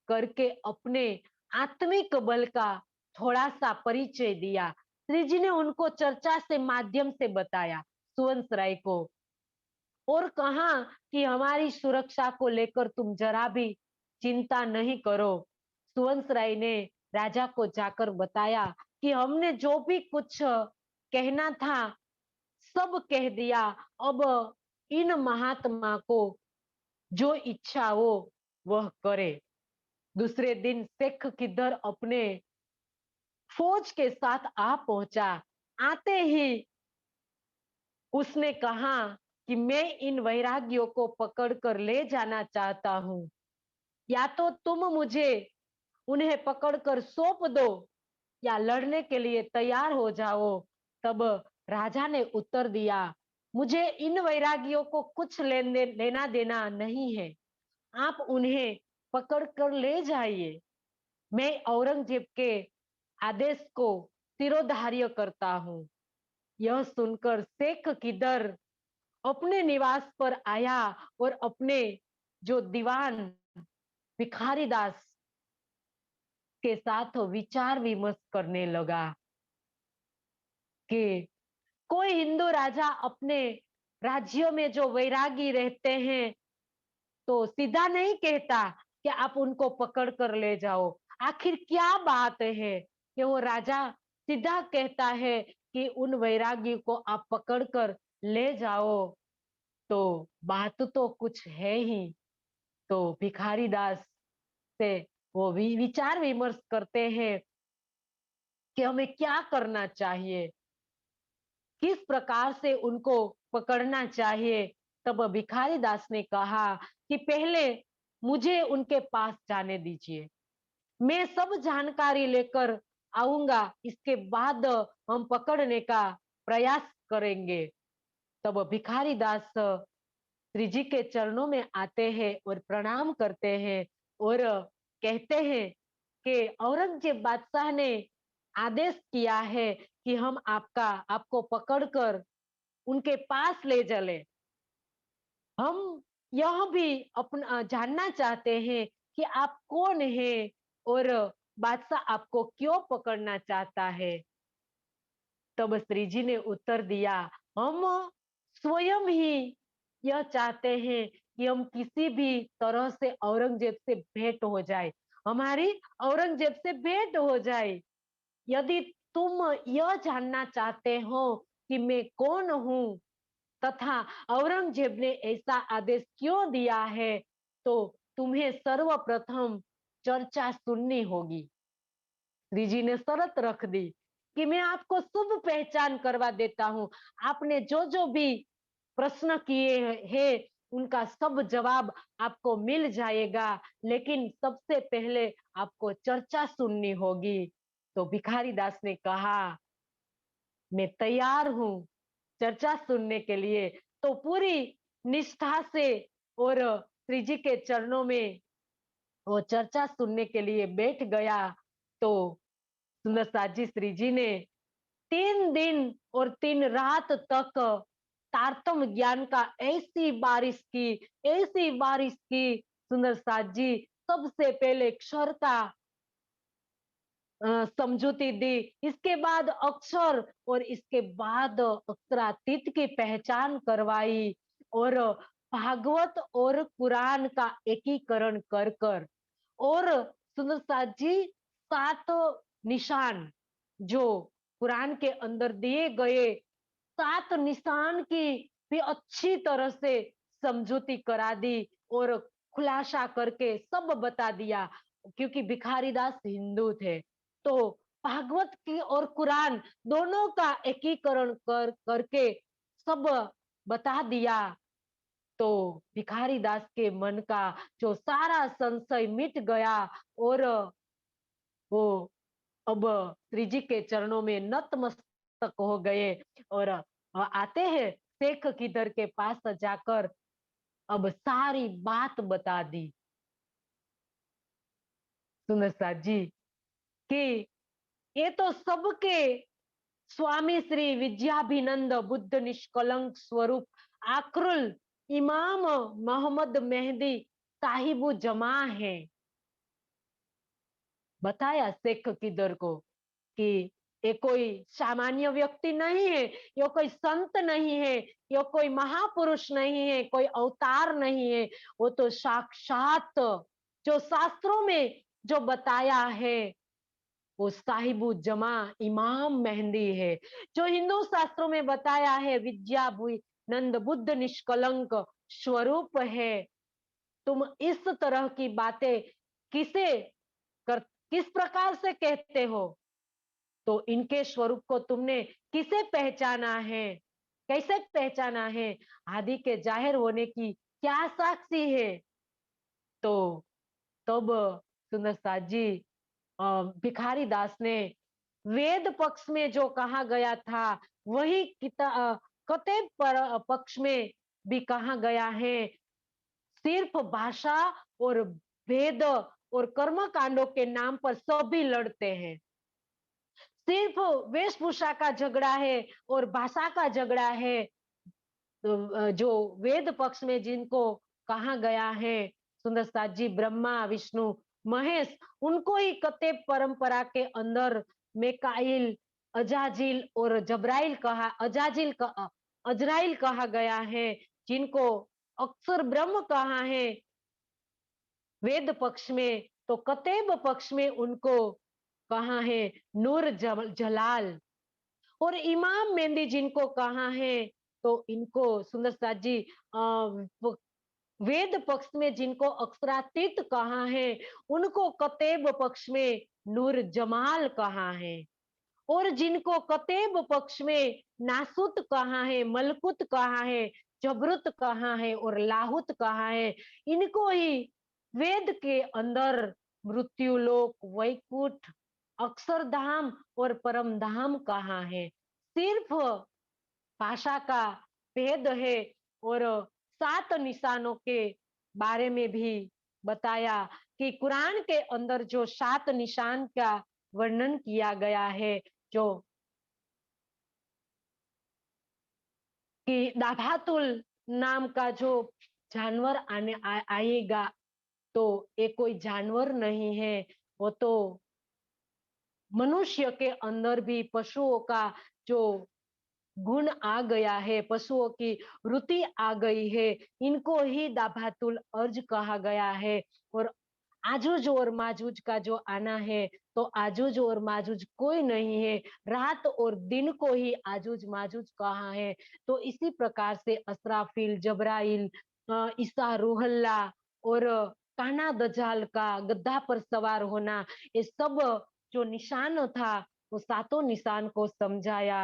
करके अपने आत्मिक बल का थोड़ा सा परिचय दिया। श्री जी ने उनको चर्चा से माध्यम से बताया सुवंश राय को, और कहा कि हमारी सुरक्षा को लेकर तुम जरा भी चिंता नहीं करो। सुवंश राय ने राजा को जाकर बताया कि हमने जो भी कुछ कहना था सब कह दिया, अब इन महात्मा को जो इच्छा हो वह करे। दूसरे दिन शेख किदर अपने फौज के साथ आ पहुंचा। आते ही उसने कहा कि मैं इन वैरागियों को पकड़कर ले जाना चाहता हूं, या तो तुम मुझे उन्हें पकड़कर सौंप दो या लड़ने के लिए तैयार हो जाओ। तब राजा ने उत्तर दिया, मुझे इन वैरागियों को कुछ लेना देना नहीं है, आप उन्हें पकड़ कर ले जाइए, मैं औरंगजेब के आदेश को सिरोधार्य करता हूँ। यह सुनकर शेख किदर अपने निवास पर आया और अपने जो दीवान भिखारी दास के साथ विचार विमर्श करने लगा कि कोई हिंदू राजा अपने राज्य में जो वैरागी रहते हैं तो सीधा नहीं कहता कि आप उनको पकड़ कर ले जाओ। आखिर क्या बात है कि वो राजा सीधा कहता है कि उन वैरागी को आप पकड़ कर ले जाओ, तो बात तो कुछ है ही। तो भिखारी दास से वो भी विचार विमर्श करते हैं कि हमें क्या करना चाहिए, किस प्रकार से उनको पकड़ना चाहिए। तब भिखारी दास ने कहा कि पहले मुझे उनके पास जाने दीजिए, मैं सब जानकारी लेकर आऊंगा, इसके बाद हम पकड़ने का प्रयास करेंगे। तब भिखारी दास श्री जी के चरणों में आते हैं और प्रणाम करते हैं और कहते हैं कि औरंगजेब बादशाह ने आदेश किया है कि हम आपको पकड़कर उनके पास ले चले। हम यह भी अपना जानना चाहते हैं कि आप कौन हैं और बादशाह आपको क्यों पकड़ना चाहता है। तब श्री जी ने उत्तर दिया, हम स्वयं ही यह चाहते हैं कि हम किसी भी तरह से औरंगजेब से भेंट हो जाए, हमारी औरंगजेब से भेंट हो जाए। यदि तुम यह जानना चाहते हो कि मैं कौन हूँ तथा औरंगजेब ने ऐसा आदेश क्यों दिया है, तो तुम्हें सर्वप्रथम चर्चा सुननी होगी। श्री जी ने शर्त रख दी कि मैं आपको शुभ पहचान करवा देता हूँ। आपने जो जो भी प्रश्न किए हैं उनका सब जवाब आपको मिल जाएगा, लेकिन सबसे पहले आपको चर्चा सुननी होगी। तो भिखारी दास ने कहा, मैं तैयार हूँ चर्चा सुनने के लिए। तो पूरी निष्ठा से और श्री जी के चरणों में वो चर्चा सुनने के लिए बैठ गया। तो सुंदर साथ जी श्री जी ने 3 दिन और 3 रात तक तारतम ज्ञान का ऐसी बारिश की सुंदर साथ जी। सबसे पहले क्षर का समझौती दी, इसके बाद अक्षर और इसके बाद अक्षरातीत की पहचान करवाई और भागवत और कुरान का एकीकरण कर कर और सुंदर साथ जी 7 निशान जो कुरान के अंदर दिए गए 7 निशान की भी अच्छी तरह से समझौती करा दी और खुलासा करके सब बता दिया, क्योंकि भिखारी दास हिंदू थे। तो भागवत की और कुरान दोनों का एकीकरण करके सब बता दिया। तो भिखारी दास के मन का जो सारा संशय मिट गया और वो अब श्री जी के चरणों में नतमस्तक हो गए और आते हैं शेख किदर के पास जाकर अब सारी बात बता दी सुंदर साथ जी कि ये तो सबके स्वामी श्री विद्याभिनंद बुद्ध निष्कलंक स्वरूप आक्रुल इमाम मोहम्मद मेहदी साहिबु जमा है। बताया शेख किदर को कि ये कोई सामान्य व्यक्ति नहीं है, ये कोई संत नहीं है, ये कोई महापुरुष नहीं है, कोई अवतार नहीं है, वो तो साक्षात जो शास्त्रों में जो बताया है वो साहिबु जमा इमाम मेहंदी है। जो हिंदू शास्त्रों में बताया है विद्या नंद बुद्ध निष्कलंक स्वरूप है। तुम इस तरह की बातें किसे किस प्रकार से कहते हो? तो इनके स्वरूप को तुमने किसे पहचाना है, कैसे पहचाना है? आदि के जाहिर होने की क्या साक्षी है? तो तब सुंदर साथ जी भिखारी दास ने वेद पक्ष में जो कहा गया था वही कते पर पक्ष में भी कहा गया है। सिर्फ भाषा और वेद और कर्म कांडों के नाम पर सभी लड़ते हैं। सिर्फ वेशभूषा का झगड़ा है और भाषा का झगड़ा है। तो जो वेद पक्ष में जिनको कहा गया है सुंदर साथ जी ब्रह्मा विष्णु महेश, उनको ही कते परंपरा के अंदर मेकाइल अजाजिल और जब्राइल कहा अजराइल कहा गया है, जिनको अक्षर ब्रह्म कहा है वेद पक्ष में। तो कतेब पक्ष में उनको कहा है नूर जलाल और इमाम मेहंदी जिनको कहा है तो इनको सुंदर साथ जी वेद पक्ष में जिनको अक्षरातीत कहा है उनको कतेब पक्ष में नूर जमाल कहा है और जिनको कतेब पक्ष में नासुत कहा है मलकुत कहा है जबरुत कहा है और लाहुत कहा है, इनको ही वेद के अंदर मृत्युलोक वैकुंठ अक्षरधाम और परम धाम कहा है। सिर्फ भाषा का भेद है और 7 निशानों के बारे में भी बताया कि कुरान के अंदर जो 7 निशान का वर्णन किया गया है, जो कि दाभातुल नाम का जो जानवर आएगा तो ये कोई जानवर नहीं है, वो तो मनुष्य के अंदर भी पशुओं का जो गुण आ गया है, पशुओं की रुचि आ गई है, इनको ही दाभातुल अर्ज कहा गया है। और आजूज और माजूज का जो आना है तो आजूज और माजूज कोई नहीं है, रात और दिन को ही आजूज माजूज कहा है। तो इसी प्रकार से असराफिल जबराइल ईसा रूहल्ला और काना दजाल का गद्दा पर सवार होना, ये सब जो निशान था, वो सातों निशान को समझाया,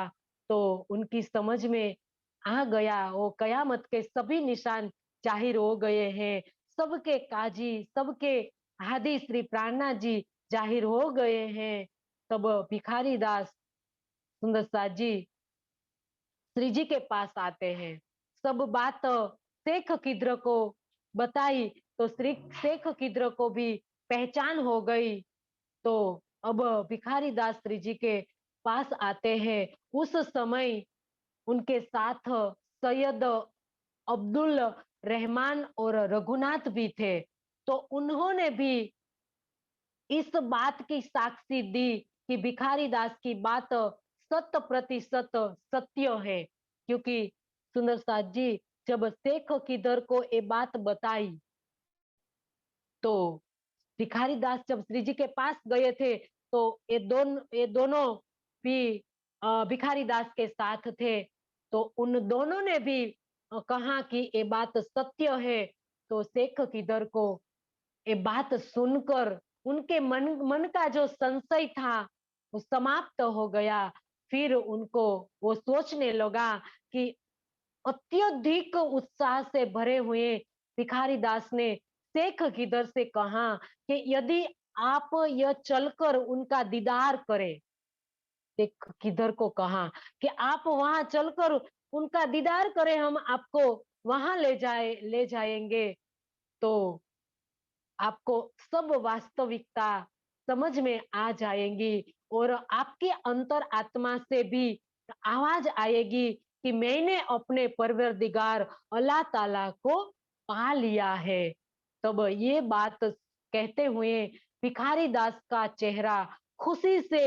तो उनकी समझ में आ गया, वो कयामत के सभी निशान जाहिर हो गए हैं। सबके काजी, सबके आदि श्री प्राणनाथ जी जाहिर हो गए हैं। तब भिखारी दास सुंदर साथ जी श्री जी के पास आते हैं। सब बात शेख किद्र को बताई, तो श्री शेख किद्र को भी पहचान हो गई। तो अब भिखारी दास श्री जी के पास आते हैं। उस समय उनके साथ सैयद अब्दुल रहमान और रघुनाथ भी थे। तो उन्होंने भी इस बात की साक्षी दी कि भिखारी दास की बात 100% सत्य है। क्योंकि सुंदर साथ जी जब शेख किदर को ये बात बताई, तो भिखारी दास जब श्री जी के पास गए थे, तो ये दोनों भी भिखारी दास के साथ थे। तो उन दोनों ने भी कहा कि ये बात सत्य है। तो शेख किदर को ये बात सुनकर उनके मन मन का जो संशय था वो समाप्त हो गया। फिर उनको वो सोचने लगा कि अत्यधिक उत्साह से भरे हुए भिखारी दास ने शेख गिदर से कहा कि यदि आप यह चलकर उनका दीदार करें, शेख गिदर को कहा कि आप वहां चलकर उनका दीदार करें, हम आपको वहां ले जाएंगे, तो आपको सब वास्तविकता समझ में आ जाएंगी और आपके अंतर आत्मा से भी आवाज आएगी कि मैंने अपने परवरदिगार अल्लाह ताला को पा लिया है। तब ये बात कहते हुए भिखारी दास का चेहरा खुशी से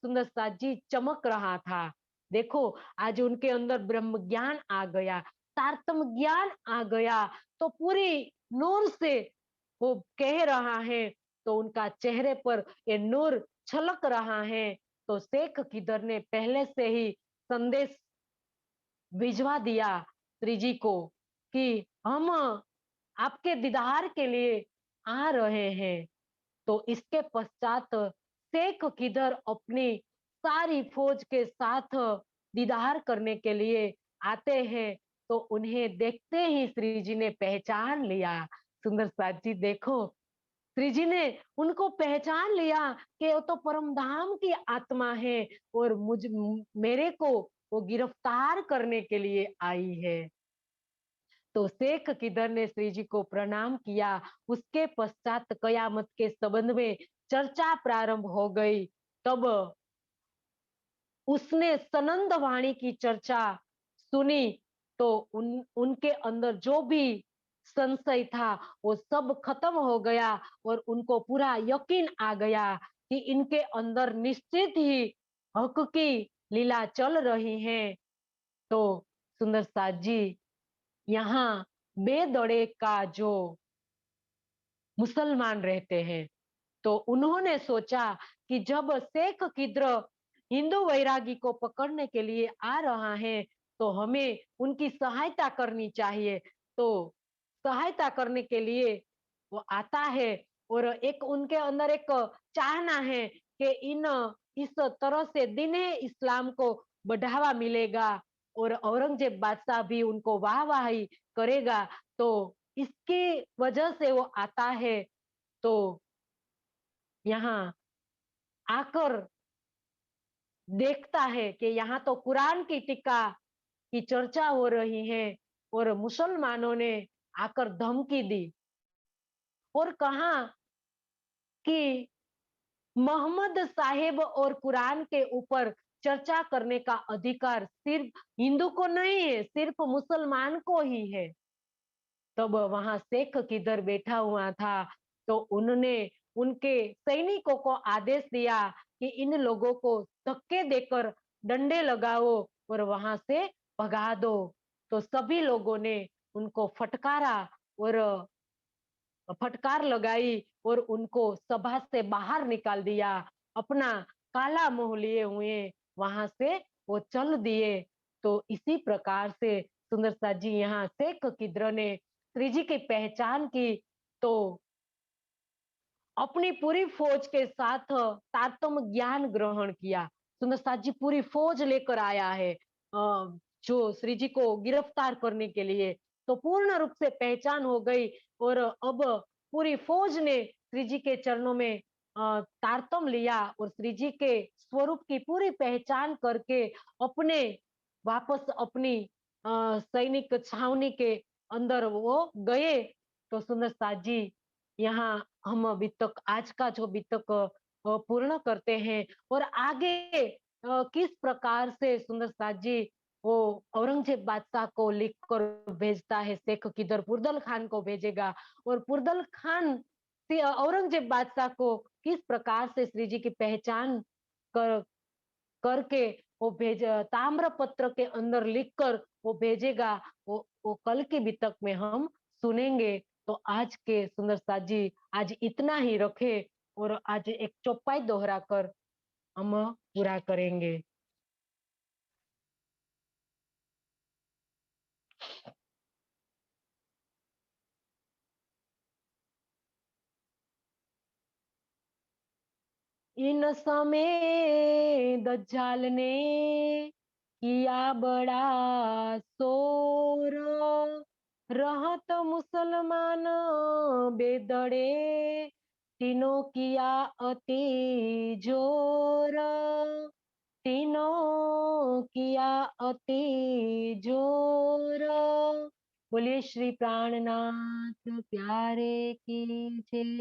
सुंदर साथ जी चमक रहा था। देखो, आज उनके अंदर ब्रह्म ज्ञान आ गया, तारतम ज्ञान आ गया, तो पूरी नूर से वो कह रहा है, तो उनका चेहरे पर ये नूर छलक रहा है। तो शेख किदर ने पहले से ही संदेश भिजवा दिया श्री जी को कि हम आपके दीदार के लिए आ रहे हैं। तो इसके पश्चात शेख किदर अपनी सारी फौज के साथ दीदार करने के लिए आते हैं। तो उन्हें देखते ही श्री जी ने पहचान लिया। सुंदर साथ जी देखो, श्री जी ने उनको पहचान लिया कि वो तो परम धाम की आत्मा है और मेरे को वो गिरफ्तार करने के लिए आई है। तो शेख किदर ने श्री जी को प्रणाम किया। उसके पश्चात कयामत के संबंध में चर्चा प्रारंभ हो गई। तब उसने सनंद वाणी की चर्चा सुनी, तो उनके अंदर जो भी संशय था वो सब खत्म हो गया और उनको पूरा यकीन आ गया कि इनके अंदर निश्चित ही हक की लीला चल रही है। तो सुंदर साथ जी यहाँ बेदड़े का जो मुसलमान रहते हैं, तो उन्होंने सोचा कि जब शेख किद्र हिंदू वैरागी को पकड़ने के लिए आ रहा है, तो हमें उनकी सहायता करनी चाहिए। तो सहायता करने के लिए वो आता है और एक उनके अंदर एक चाहना है कि इन इस तरह से दीन-ए इस्लाम को बढ़ावा मिलेगा और औरंगजेब बादशाह भी उनको वाहवाही करेगा। तो इसकी वजह से वो आता है। तो यहाँ आकर देखता है कि यहाँ तो कुरान की टीका की चर्चा हो रही है और मुसलमानों ने आकर धमकी दी और कहा कि मोहम्मद साहेब और कुरान के ऊपर चर्चा करने का अधिकार सिर्फ हिंदू को नहीं है, सिर्फ मुसलमान को ही है। तब वहां शेख किधर बैठा हुआ था, तो उन्होंने उनके सैनिकों को आदेश दिया कि इन लोगों को धक्के देकर डंडे लगाओ और वहां से भगा दो। तो सभी लोगों ने उनको फटकारा और फटकार लगाई और उनको सभा से बाहर निकाल दिया। अपना काला मुंह लिए हुए वहां से वो चल दिए। तो इसी प्रकार से सुंदर सा जी यहाँ शेख किद्र ने श्री जी की पहचान की। तो अपनी पूरी फौज के साथ तारतम ज्ञान ग्रहण किया। सुंदर साथ जी पूरी फौज लेकर आया है जो श्री जी को गिरफ्तार करने के लिए। तो पूर्ण रूप से पहचान हो गई और अब पूरी फौज ने श्री जी के चरणों में तारतम लिया और श्री जी के स्वरूप की पूरी पहचान करके अपने वापस अपनी सैनिक छावनी के अंदर वो गए। तो सुंदर साथ जी यहाँ हम अभी तक आज का जो अभी तक पूर्ण करते हैं और आगे किस प्रकार से सुंदर साथ जी वो औरंगजेब बादशाह को लिखकर भेजता है, शेख किदर पुरदल खान को भेजेगा और पुरदल खान से औरंगजेब बादशाह को किस प्रकार से श्री जी की पहचान कर करके वो भेज ताम्र पत्र के अंदर लिखकर वो भेजेगा। वो कल की बितक में हम सुनेंगे। तो आज के सुंदर साथ जी आज इतना ही रखे और आज एक चौपाई दोहरा कर हम पूरा करेंगे। इन समय दज्जाल ने किया बड़ा शोर, रहत मुसलमान बेदड़े, तीनों किया अति जोर, तीनों किया अति जोर। बोलिए श्री प्राणनाथ प्यारे की जय।